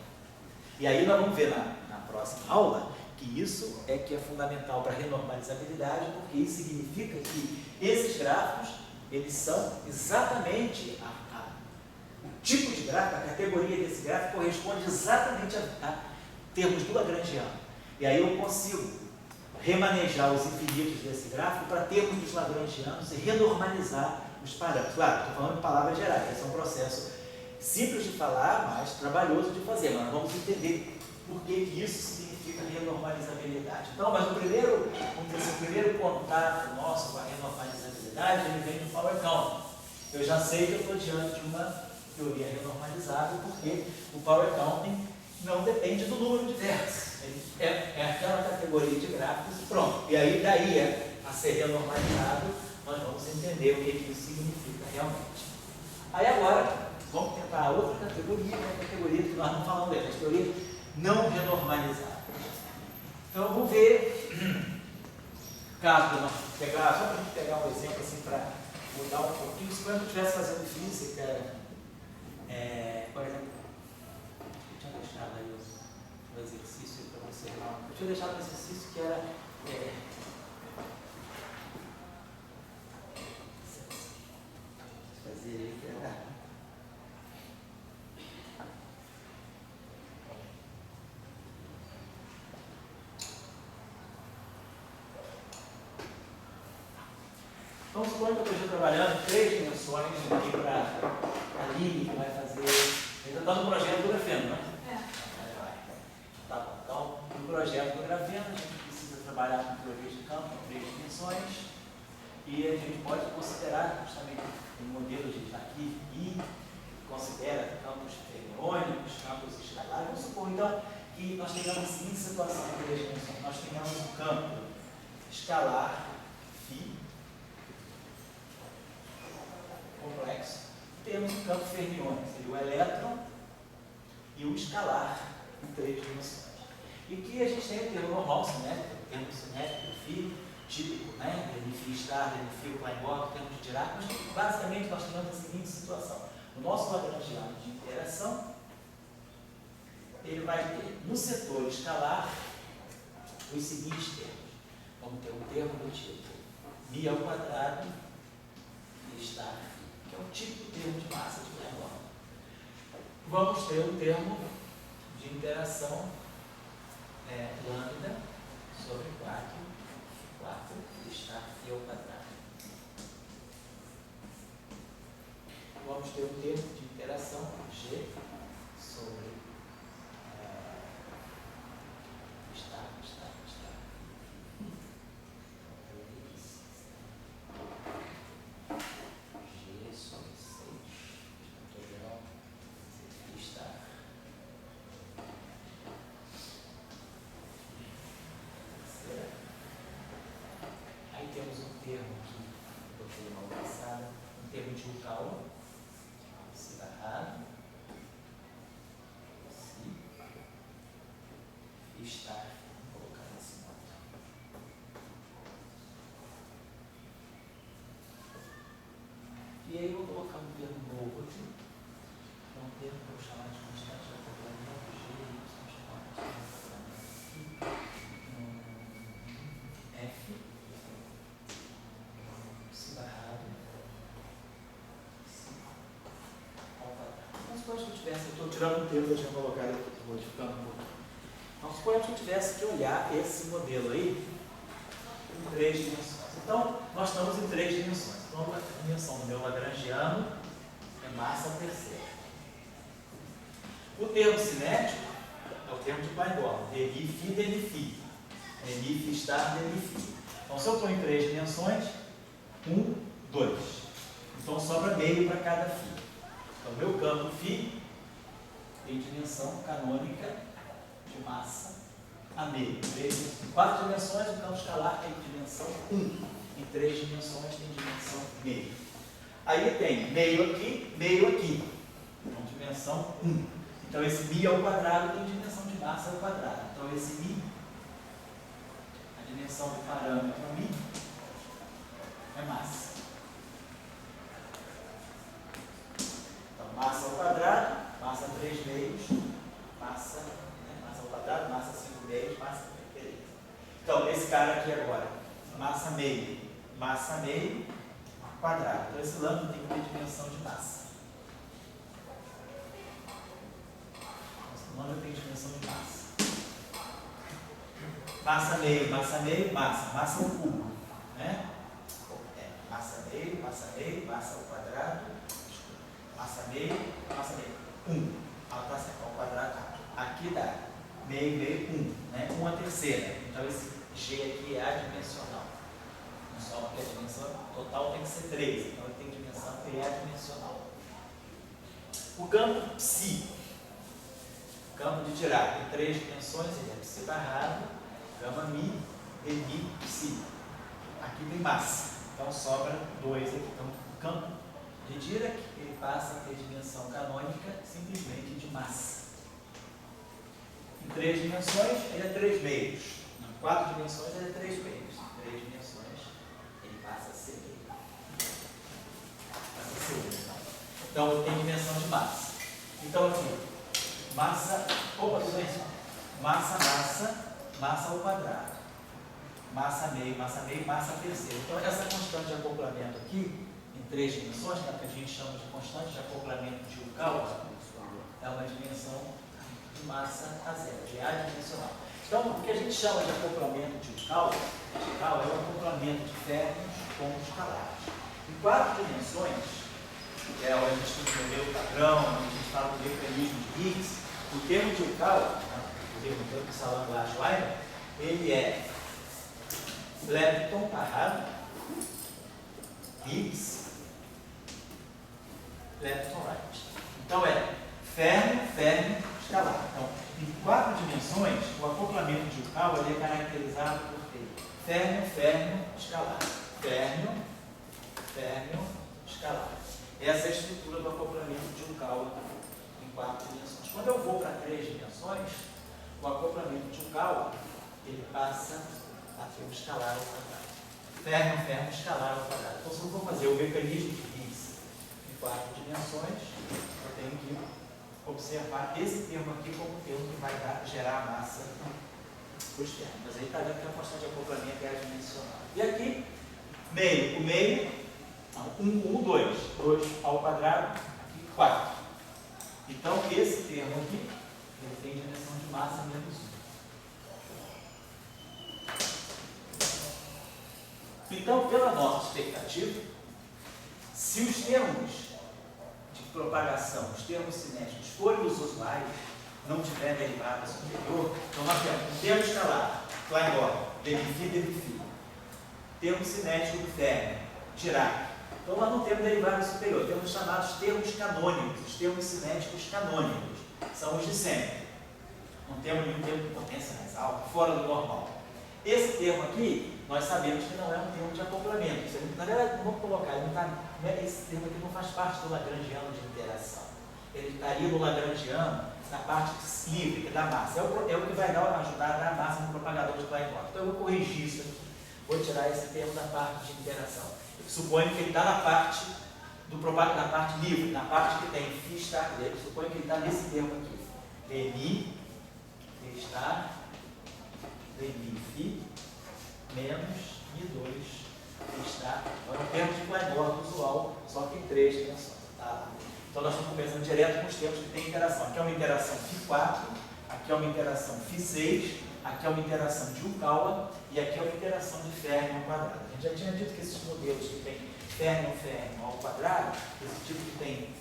E aí nós vamos ver na próxima aula que isso é que é fundamental para a renormalizabilidade, porque isso significa que esses gráficos, eles são exatamente o tipo de gráfico, a categoria desse gráfico corresponde exatamente a termos do Lagrangiano. E aí eu consigo remanejar os infinitos desse gráfico para termos dos Lagrangianos e renormalizar os parâmetros. Claro, estou falando de palavras gerais, esse é um processo simples de falar, mas trabalhoso de fazer, mas nós vamos entender por que isso significa renormalizabilidade. Então, mas vamos dizer assim, o primeiro contato nosso com a renormalizabilidade, ele vem do Power Count. Eu já sei que eu estou diante de uma teoria renormalizável, porque o Power Counting não depende do número de vértices. É aquela categoria de gráficos e pronto. E aí, daí a ser renormalizado, nós vamos entender o que isso significa realmente. Aí agora, vamos tentar a outra categoria, que é a categoria que nós não falamos dela, a categoria não renormalizável. Então, vamos ver, caso de nós pegar, só para a gente pegar um exemplo assim, para mudar um pouquinho, se quando eu estivesse fazendo física, por exemplo, eu tinha deixado aí o exercício para você lá. Eu tinha deixado um exercício que era fazer ele que era então, suponho que eu esteja trabalhando em 3 dimensões aqui para a Lili, que vai fazer. Ele está no projeto do grafeno, né? Tá bom. Então, no projeto do grafeno, a gente precisa trabalhar com teorias de campo em 3 dimensões e a gente pode considerar justamente um modelo de aqui e considera campos fermiônicos, campos escalares. Vamos supor, então, que nós tenhamos a seguinte situação em 3 dimensões. Nós tenhamos um campo escalar φ complexo, temos um campo fermiônico, seria o elétron e o escalar em 3 dimensões. E aqui a gente tem o termo normal cinético, o termo cinético do fio, típico, né? Fio estar, fio Klein-Bach, termo de Dirac, mas basicamente nós temos a seguinte situação. O nosso lagrangiano de interação, ele vai ter no setor escalar os seguintes termos. Vamos ter um termo do tipo μ ao quadrado e estar, que é o típico termo de massa de Klein-Bach. Vamos ter o termo de interação lambda sobre 4 estar φ ao quadrado. Vamos ter o termo de interação G sobre estar. G sobre 6 integral estar. Aí temos um termo aqui, eu botei uma passada, um termo de Yukawa, se barrado, se estar, vou colocar nesse modo. E aí eu vou colocar um termo novo aqui, que é um termo que eu vou chamar de constante de acoplamento, G, vamos chamar de constante de acoplamento aqui, F, se barrado, se ao quadrado. Então, suponho que eu tivesse, eu estou tirando um termo que eu tinha colocado aqui, estou modificando um pouco. Então, suponho que eu tivesse que olhar esse modelo aí em 3 dimensões. Então, nós estamos em 3 dimensões. Então, a dimensão do meu lagrangiano é massa terceira. O termo cinético é o termo de Klein-Bach, dmi, φ, dmi, φ. Dmi, φ estar, dmi, φ. Então, se eu estou em 3 dimensões, 1, 2. Então, sobra meio para cada φ. Então, meu campo φ tem dimensão canônica de massa a meio. Em 4 dimensões, o campo escalar tem dimensão 1. Em 3 dimensões, tem dimensão meio. Aí tem meio aqui. Então, dimensão 1. Então, esse μ ao quadrado tem dimensão de massa ao quadrado. Então, esse μ, a dimensão do parâmetro μ, é massa. Então, massa ao quadrado, massa 3 meios, massa ao quadrado, massa 5 meios, massa 3. Então, esse cara aqui agora, massa meio, quadrado. Então, esse lambda tem que ter dimensão de massa. Esse lambda tem dimensão de massa. Massa meio, massa ao cubo, né? Massa meio, massa ao quadrado, massa meio, 1. Tá certo, ao quadrado. Aqui dá meio, 1, né? 1 a terceira. Então, esse G aqui é adimensional. Não só porque a dimensão total tem que ser 3, então ele tem dimensão que é adimensional. O campo psi, o campo de Dirac, em 3 dimensões, ele é psi barrado, gama mi, dmi, psi. Aqui tem massa, então sobra 2 aqui. Então, o campo de Dirac, ele passa a ter dimensão canônica simplesmente de massa. Em 3 dimensões, ele é 3 meios. Em 4 dimensões, ele é 3 meios. Em 3 dimensões, ele passa a ser meio. Então, ele tem dimensão de massa. Então, aqui, massa ao quadrado. Massa meio, massa terceira. Então, essa constante de acoplamento aqui, em 3 dimensões, que a gente chama de constante de acoplamento de Yukawa, é uma dimensão de massa a zero, de adimensional. Então, o que a gente chama de acoplamento de Yukawa é o acoplamento de férmions com escalares. Em 4 dimensões, que é onde a gente entendeu o padrão, onde a gente fala do mecanismo de Higgs, o termo de Yukawa, o termo do salão Schweimer, ele é lepton barrado, Higgs, lepton right. Então é férmio, escalar. Então, em 4 dimensões, o acoplamento de Yukawa ele é caracterizado por ter férmio, escalar. Férmio, escalar. Essa é a estrutura do acoplamento de um caulo em 4 dimensões. Quando eu vou para 3 dimensões, o acoplamento de um caulo, ele passa a ter um escalar ao quadrado. Ferro, escalar ao quadrado. Então, se eu for fazer o mecanismo de Higgs em 4 dimensões, eu tenho que observar esse termo aqui como o termo que vai gerar a massa para os ferros. Mas aí está vendo que a constante de acoplamento é adimensional. E aqui, meio, o meio, 1, 2. 2 ao quadrado, aqui 4. Então, esse termo aqui, ele tem dimensão de massa menos 1. Então, pela nossa expectativa, se os termos de propagação, os termos cinéticos forem os usuais, não tiver derivada superior, então nós temos um termo escalar, Klein-Bor, demi-phi, termo cinético do Fermi, Dirac. Então nós não temos derivada superior, temos os chamados termos canônicos, os termos cinéticos canônicos, são os de sempre. Não temos nenhum termo de potência mais alta, fora do normal. Esse termo aqui, nós sabemos que não é um termo de acoplamento. Na verdade, não vou colocar, esse termo aqui não faz parte do lagrangiano de interação. Ele estaria no lagrangiano na parte livre, que é da massa. É o que vai ajudar a dar massa no propagador de Klein-Bor. Então eu vou corrigir isso aqui. Vou tirar esse termo da parte de interação. Eu suponho que ele está na parte da parte livre, na parte que tem φ está. Eu suponho que ele está nesse termo aqui. Demi está demi-phi menos Mi2 está. Agora é um termo de Klein-Bor usual, só que em 3 dimensões. Tá? Então nós estamos começando direto com os termos que têm interação. Aqui é uma interação φ4, aqui é uma interação φ6, aqui é uma interação de Yukawa e aqui é uma interação de Fermi ao quadrado. A gente já tinha dito que esses modelos que tem Fermi ao quadrado, esse tipo que tem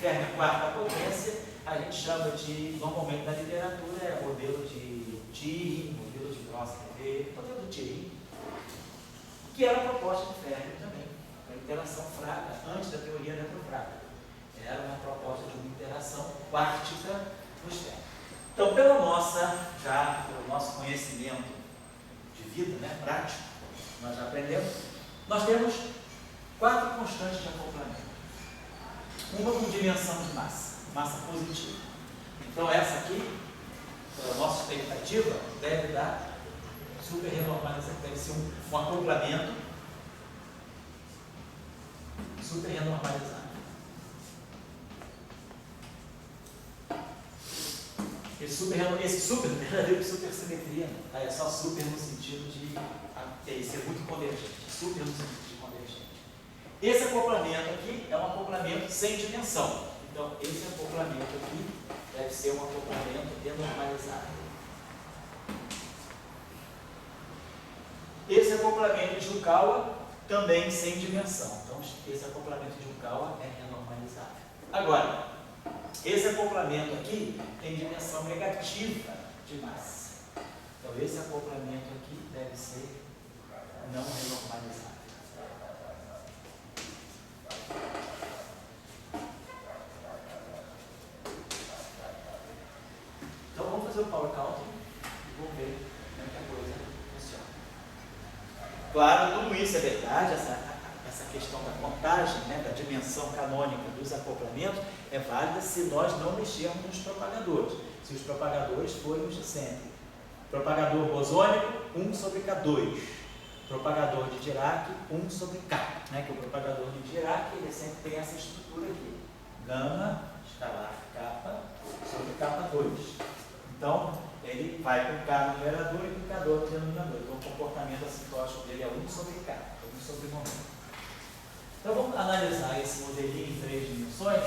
Fermi quarta potência, a gente chama de, normalmente na literatura, é modelo de Thierry, modelo de Gross-Revé, modelo de Thierry, que era a proposta de Fermi também, a interação fraca, antes da teoria eletrofrágil. Era uma proposta de uma interação quártica dos ferros. Então, pelo nosso conhecimento de vida, né, prático, nós já aprendemos, nós temos 4 constantes de acoplamento. Uma com dimensão de massa positiva. Então, essa aqui, pela nossa expectativa, deve dar super renormalização, deve ser um acoplamento super renormalizado. Esse super não tem nada a ver com supersimetria, não, tá? É só super no sentido de ser muito convergente, super no sentido de convergente. Esse acoplamento aqui é um acoplamento sem dimensão. Então, esse acoplamento aqui deve ser um acoplamento renormalizado. Esse acoplamento de Yukawa também sem dimensão. Então, esse acoplamento de Yukawa é renormalizável. Agora, esse acoplamento aqui tem dimensão negativa de massa. Então, esse acoplamento aqui deve ser não renormalizável. Então, vamos fazer o power counting e vamos ver como é que a coisa funciona. Claro, tudo isso é verdade, essa questão da contagem, né, da dimensão canônica dos acoplamentos é válida se nós não mexermos nos propagadores, se os propagadores forem os de sempre. Propagador bosônico, 1 sobre K2. Propagador de Dirac, 1 sobre K. Né, que o propagador de Dirac ele sempre tem essa estrutura aqui. Gama, escalar K sobre K2. Então, ele vai com K no numerador e com K2 no denominador. Então, o comportamento assintótico dele é 1 sobre K, 1 sobre momento. Então, vamos analisar esse modelinho em 3 dimensões.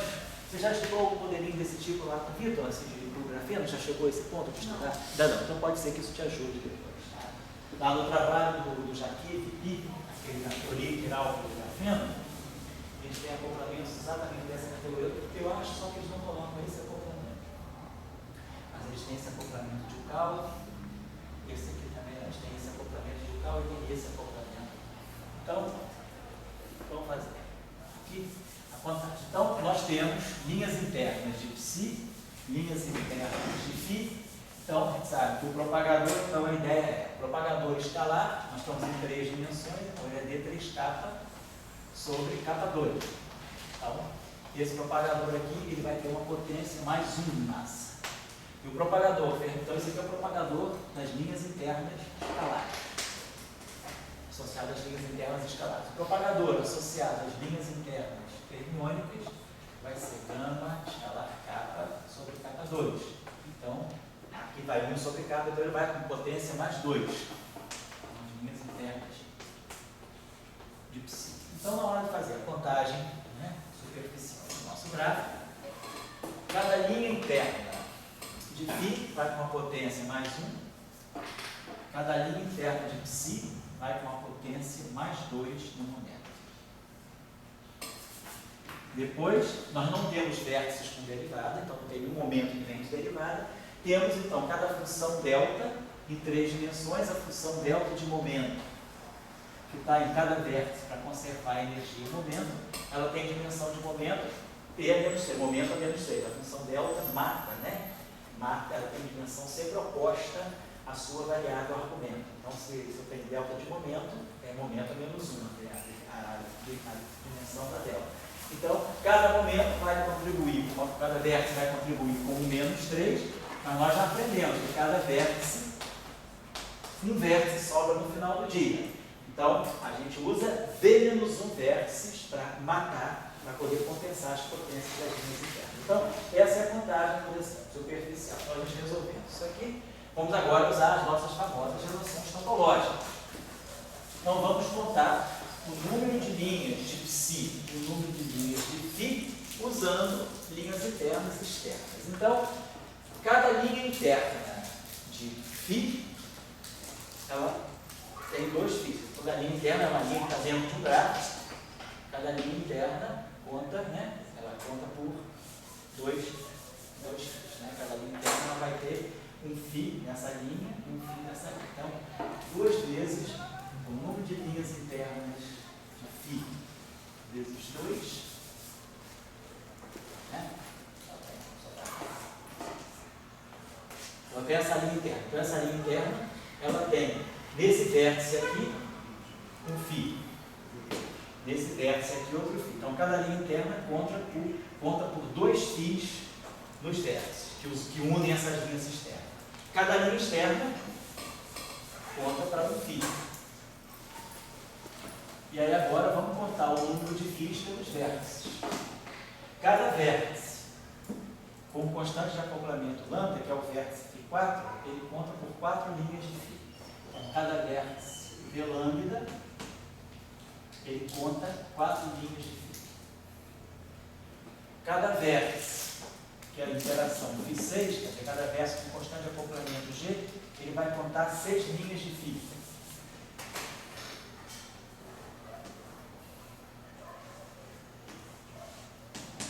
Você já estudou um modelinho desse tipo lá com o Vitor, assim, de grafeno? Já chegou a esse ponto de estudar? Não. Então, pode ser que isso te ajude depois. Tá? Lá no trabalho do Jacques Pi, aquele na teoria integral do grafeno, a gente tem acoplamentos exatamente dessa categoria. Eu acho só que eles não colocam esse acoplamento. Mas eles têm esse acoplamento de Yukawa, esse aqui também, a gente tem esse acoplamento de Yukawa e tem esse acoplamento. Então, vamos fazer aqui a contagem. Então, nós temos linhas internas de Psi, linhas internas de Φ. Então, a gente sabe que o propagador, então a ideia é propagador escalar, nós estamos em 3 dimensões, então ele é D3K sobre K2. Então, esse propagador aqui, ele vai ter uma potência mais 1 em massa. E o propagador, então esse aqui é o propagador das linhas internas escalares, associado às linhas internas escalares. O propagador associado às linhas internas fermiônicas vai ser gama escalar kappa sobre kappa 2. Então, aqui vai 1 sobre kappa, então ele vai com potência mais 2. As linhas internas de psi. Então, na hora de fazer a contagem, né, superficial do nosso gráfico, cada linha interna de φ vai com uma potência mais 1, cada linha interna de psi vai com uma potência mais 2 no momento. Depois, nós não temos vértices com derivada, então não tem nenhum momento que vem de derivada. Temos, então, cada função delta em 3 dimensões, a função delta de momento, que está em cada vértice para conservar a energia e momento, ela tem dimensão de momento P a menos C, momento a menos 6. A função delta mata, né? Mata, ela tem dimensão sempre oposta à sua variável argumento. Então, se eu tenho delta de momento, é momento a menos 1, a dimensão da delta. Então, cada momento vai contribuir, cada vértice vai contribuir com um menos 3, mas nós já aprendemos que cada vértice, um vértice sobra no final do dia. Então, a gente usa V-1 vértices para matar, para poder compensar as potências das linhas internas. Então, essa é a contagem superficial. Então, a gente resolvendo isso aqui, vamos agora usar as nossas famosas relações topológicas. Então, vamos contar o número de linhas de psi e o número de linhas de φ usando linhas internas e externas. Então, cada linha interna de φ, ela tem 2 φ. Toda linha interna é uma linha que está dentro de um gráfico. Cada linha interna conta, né? Ela conta por 2 φ. Né? Cada linha interna vai ter um φ nessa linha e um φ nessa linha. Então, 2 vezes o número de linhas internas de φ vezes 2, né? Então, tem essa linha interna. Então, essa linha interna, ela tem, nesse vértice aqui, um φ. Nesse vértice aqui, outro φ. Então, cada linha interna conta por 2 φs nos vértices, que unem essas linhas externas. Cada linha externa conta para um φ. E aí agora vamos contar o número de φs pelos vértices. Cada vértice com constante de acoplamento lambda, que é o vértice φ4, ele conta por 4 linhas de φ. Então, cada vértice v lambda, ele conta 4 linhas de φ. Cada vértice, que é a interação φ6, quer dizer, cada vértice com constante de acoplamento G, ele vai contar 6 linhas de φ.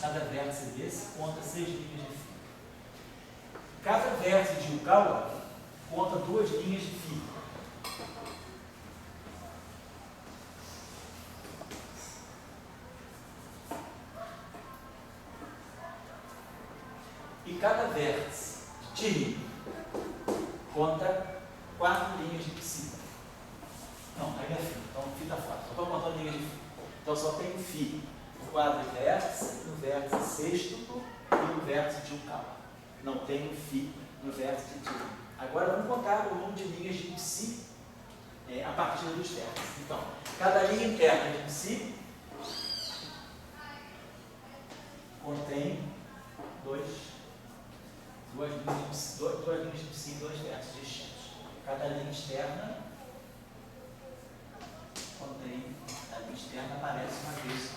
Cada vértice desse conta 6 linhas de φ. Cada vértice de Yukawa conta 2 linhas de φ. E cada vértice de Tiri conta 4 linhas de psi. Não, aí é φ. Então, φ está fora. Só estou contando linhas de φ. Então, só tem φ no quadrivértice, no vértice sextuple e no vértice de Yukawa. Não tem φ no vértice de Tiri. Agora, vamos contar o número de linhas de psi a partir dos vértices. Então, cada linha interna de psi contém duas linhas de psi e 2 vértices distintos. Cada linha externa contém, a linha externa aparece uma vez só.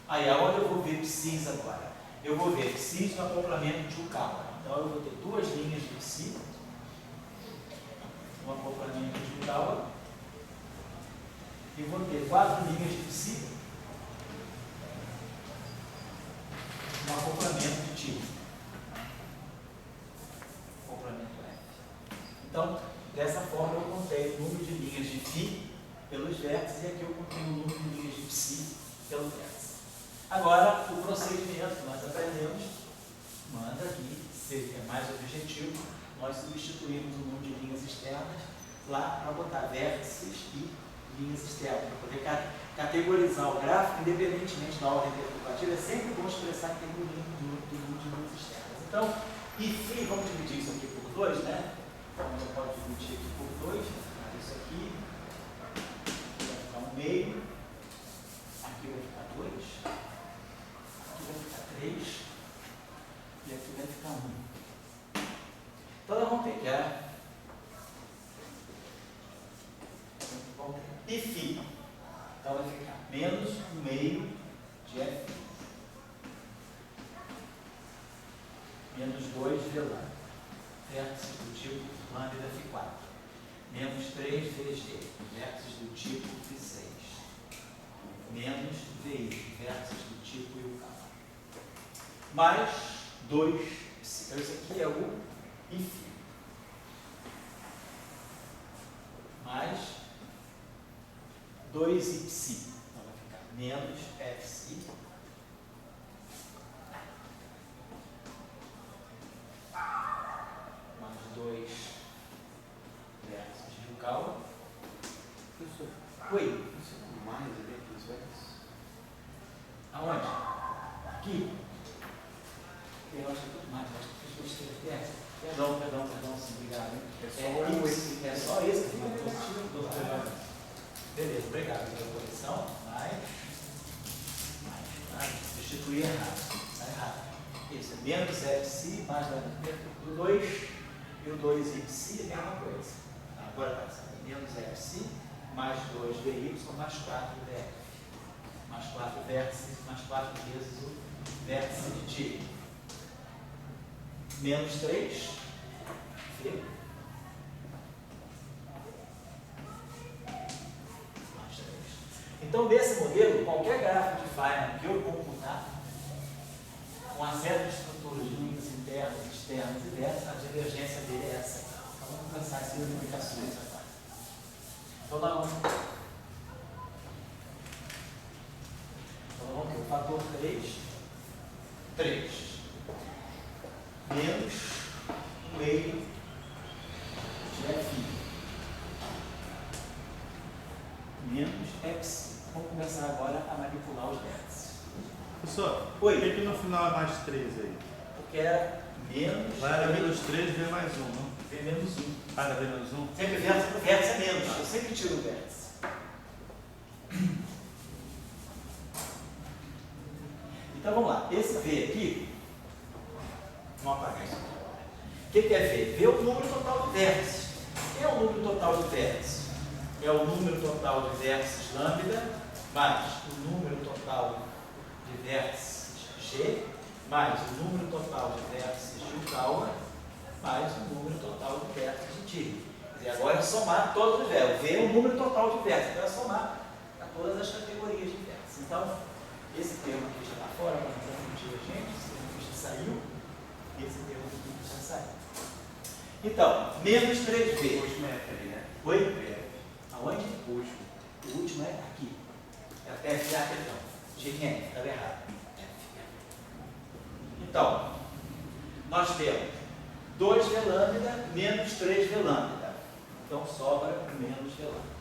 Aí, aonde eu vou ver psis agora? Eu vou ver psis no acoplamento de Yukawa. Então, eu vou ter 2 linhas de psi no acoplamento de Yukawa e vou ter 4 linhas de psi no acoplamento de Tiri. Acoplamento F. Então, dessa forma, eu contei o número de linhas de φ pelos vértices e aqui eu contei o número de linhas de psi pelo vértice. Agora, o procedimento que nós aprendemos manda aqui, se é mais objetivo, nós substituímos o número de linhas externas lá para botar vértices e linhas externas, para poder categorizar o gráfico, independentemente da ordem interpretativa, é sempre bom expressar em termos de número de linhas externas. Então, e vamos dividir isso aqui por 2, né? Então, eu posso dividir aqui por 2, isso aqui vai ficar 1 meio, aqui vai ficar 2, aqui vai ficar 3 e aqui vai ficar 1. Então, nós vamos pegar π. Então vai ficar menos 1 meio de F menos 2 V lambda, vértices do tipo lambda Φ4, menos 3 VG, vértices do tipo Φ6, menos VI, vértices do tipo Iucá, mais 2, então isso aqui é o Iφ, mais 2y, então vai ficar menos fc mais 2 vértices de Yukawa. Oi? Isso é mais ali, isso é isso. Aonde? Aqui? Eu acho que mais, acho que fiz besteira. Perdão, sim, obrigado. É só esse que eu beleza, obrigado pela correção. Mais, substituir errado. Está errado. Isso, é menos fc mais o 2 e o 2y é a mesma coisa. Agora está menos fc mais 2 dy mais 4 df. Mais 4 vértices, mais 4 vezes o vértice de t. Menos 3 v. Então, nesse modelo, qualquer gráfico de Feynman que eu computar, com uma série de estruturas de linhas internas, externas e vértices, a divergência dele é essa. Então, vamos pensar em simplificações agora. Então, nós vamos ter o fator 3 menos 1 meio de F menos X. Vamos começar agora a manipular os vértices. Professor, oi? Por que no final é mais 3 aí? Porque era menos. Lá era menos 3, V mais 1, não? V menos 1. Ah, era V menos 1? Sempre vértice é menos. Eu sempre tiro o vértice. Então vamos lá. Esse V aqui. Vamos apagar isso aqui agora. O que é V? V é o número total de vértices. O que é o número total de vértices? É o número total de vértices lambda mais o número total de vértices G mais o número total de vértices de Yukawa mais o número total de vértices de T. E agora é somar todos os vértices. V é o número total de vértices. Então é somar a todas as categorias de vértices. Então, esse termo aqui já está fora, para não confundir a gente. Esse termo aqui já saiu. Esse termo aqui já saiu. Então, menos 3V. O último é F aí, né? Oi? É. Aonde? O último. O último é aqui. É FA, perdão. GN, estava errado. Então, nós temos 2V lambda menos 3V lambda. Então, sobra menos V lambda.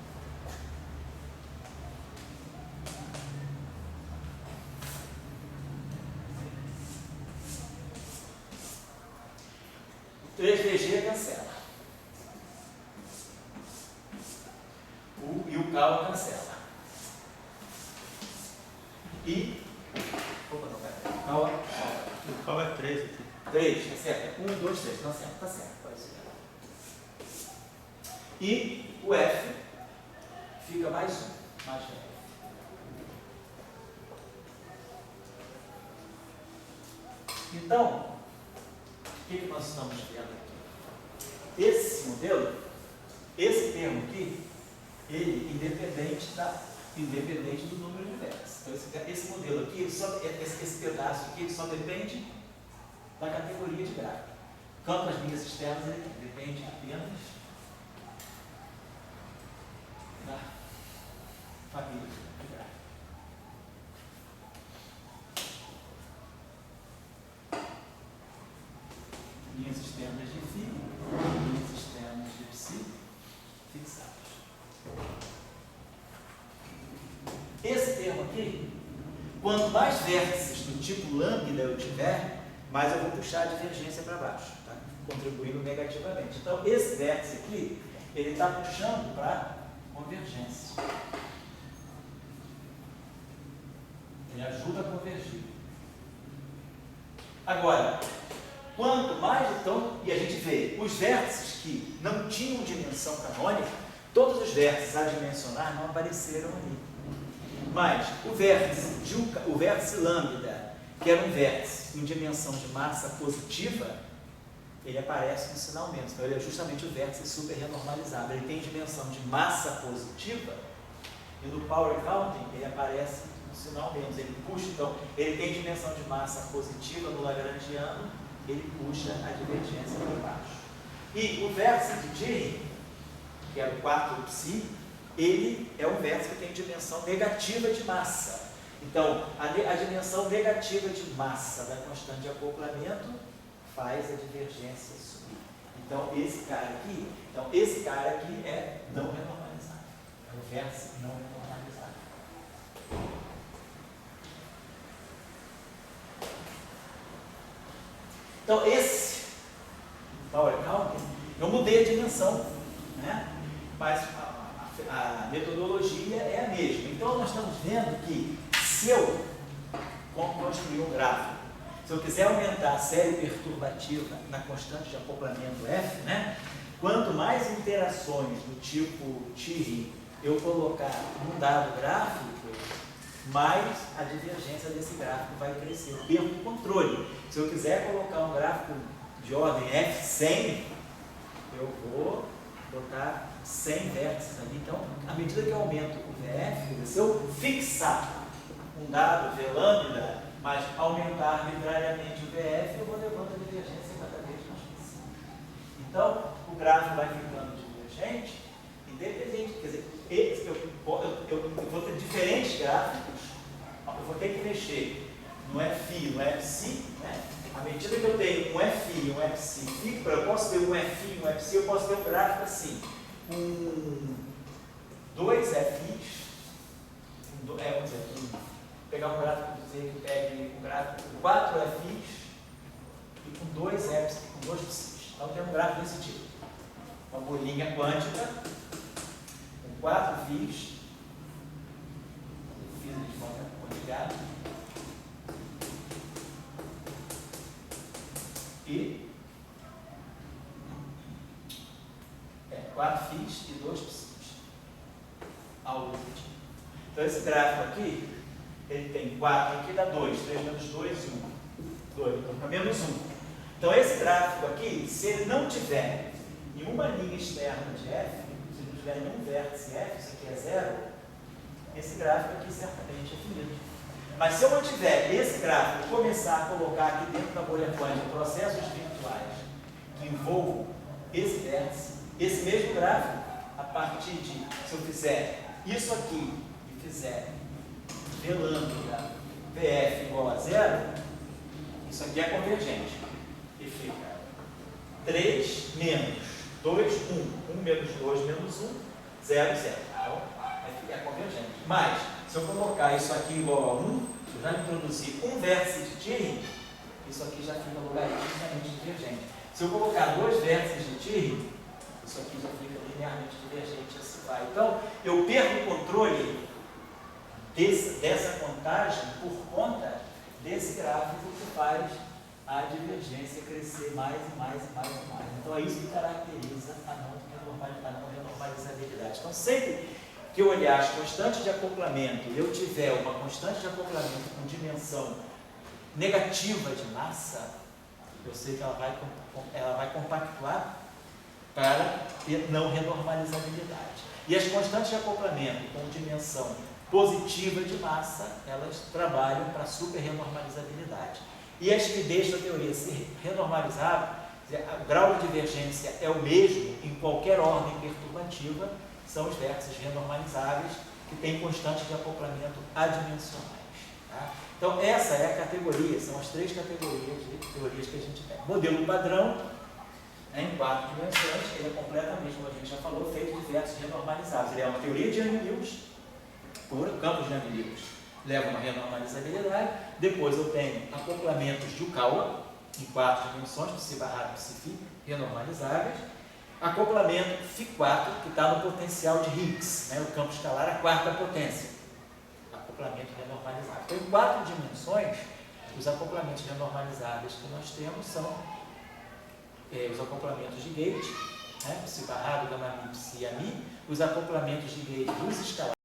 O 3VG cancela. O Yukawa cancela. E. Opa, não, pera. Yukawa sobra. O qual é 3 aqui? 3, tá certo? 1, 2, 3, tá certo, pode ser. E o F fica mais 1, mais F. Então, o que nós estamos vendo aqui? Esse modelo, esse termo aqui, ele independente do número de vértices. Então, esse modelo aqui, esse pedaço aqui, ele só depende da categoria de gráfico. Quanto às linhas externas, ele depende apenas da família de gráfico. Linhas externas de φ, linhas externas de ψ fixadas. aqui, quanto mais vértices do tipo lambda eu tiver, mais eu vou puxar a divergência para baixo, tá? Contribuindo negativamente. Então, esse vértice aqui, ele está puxando para convergência. Ele ajuda a convergir. Agora, quanto mais, então, e a gente vê, os vértices que não tinham dimensão canônica, todos os vértices adimensionais não apareceram ali. Mas o vértice lambda, que era um vértice em dimensão de massa positiva, ele aparece no sinal menos. Então, ele é justamente o vértice super renormalizado. Ele tem dimensão de massa positiva e no power counting ele aparece no sinal menos. Ele puxa, então, ele tem dimensão de massa positiva no lagrangiano, ele puxa a divergência para baixo. E o vértice de Dirac, que é o 4π, ele é um vértice que tem dimensão negativa de massa. Então, a dimensão negativa de massa da constante de acoplamento faz a divergência subir. Então, esse cara aqui é não renormalizado. É o vértice não renormalizado. Então, esse power counting, eu mudei a dimensão, né? Mas a metodologia é a mesma. Então, nós estamos vendo que se eu construir um gráfico, se eu quiser aumentar a série perturbativa na constante de acoplamento F, né? Quanto mais interações do tipo Thierry eu colocar num dado gráfico, mais a divergência desse gráfico vai crescer. Eu perco o controle. Se eu quiser colocar um gráfico de ordem F100, eu vou botar 100 vértices ali. Então, à medida que eu aumento o VF, se eu fixar um dado V lambda, mas aumentar arbitrariamente o VF, eu vou levando a divergência cada vez mais para cima. Então, o gráfico vai ficando divergente, independente, quer dizer, eu vou ter diferentes gráficos, eu vou ter que mexer no FI, no FC, né? À medida que eu tenho um FI e um FC, eu posso ter um FI e um FC, eu posso ter um gráfico assim, com 2 FIs, vamos dizer, pegar um gráfico, dizer que pegue um gráfico com 4 FIs e com 2 Fs, com 2 Psis. Então tem um gráfico desse tipo. Uma bolinha quântica, com 4 FIs, de forma conjugada, e 4 FIs e 2 Psis. Algo desse tipo. Então esse gráfico aqui, ele tem 4 aqui, dá 2, 3 menos 2, 1. 2, então fica menos 1. Então esse gráfico aqui, se ele não tiver nenhuma linha externa de F, se não tiver nenhum vértice F, isso aqui é 0, esse gráfico aqui certamente é finito. Mas se eu mantiver esse gráfico e começar a colocar aqui dentro da bolha quântica processos virtuais que envolvam esse vértice, esse mesmo gráfico, a partir de, se eu fizer isso aqui e fizer V lambda VF igual a 0, isso aqui é convergente. E fica 3 menos 2, 1. 1 menos 2 menos 1, 0, 0. Então, é convergente. Mas, se eu colocar isso aqui igual a 1, se eu já introduzir um vértice de Thierry, isso aqui já fica logaritmicamente divergente. Se eu colocar 2 vértices de Thierry, isso aqui já fica linearmente divergente, assim vai. Então, eu perco o controle dessa contagem por conta desse gráfico que faz a divergência crescer mais e mais e mais e mais. Então, é isso que caracteriza a não renormalizabilidade. Então, sempre que eu olhar as constantes de acoplamento e eu tiver uma constante de acoplamento com dimensão negativa de massa, eu sei que ela vai compactuar para ter não renormalizabilidade. E as constantes de acoplamento com dimensão positiva de massa, elas trabalham para super renormalizabilidade. E as que deixam a teoria ser renormalizável, o grau de divergência é o mesmo em qualquer ordem perturbativa, são os vértices renormalizáveis que têm constantes de acoplamento adimensionais. Tá? Então, essa é a categoria, são as 3 categorias de teorias que a gente tem. Modelo padrão, em 4 dimensões, ele é completamente, como a gente já falou, feito de vértices renormalizáveis. Ele é uma teoria de Yang-Mills, por campos de Yang-Mills, leva uma renormalizabilidade. Depois eu tenho acoplamentos de Ukawa, em 4 dimensões, psi barrado, psi φ, renormalizáveis. Acoplamento Φ4, que está no potencial de Higgs, né, o campo escalar, a 4ª potência. Acoplamento renormalizável. Então, em 4 dimensões, os acoplamentos renormalizáveis que nós temos são os acoplamentos de gate, né, psi barrado, gama mi, psi a mi, os acoplamentos de gate dos escalares,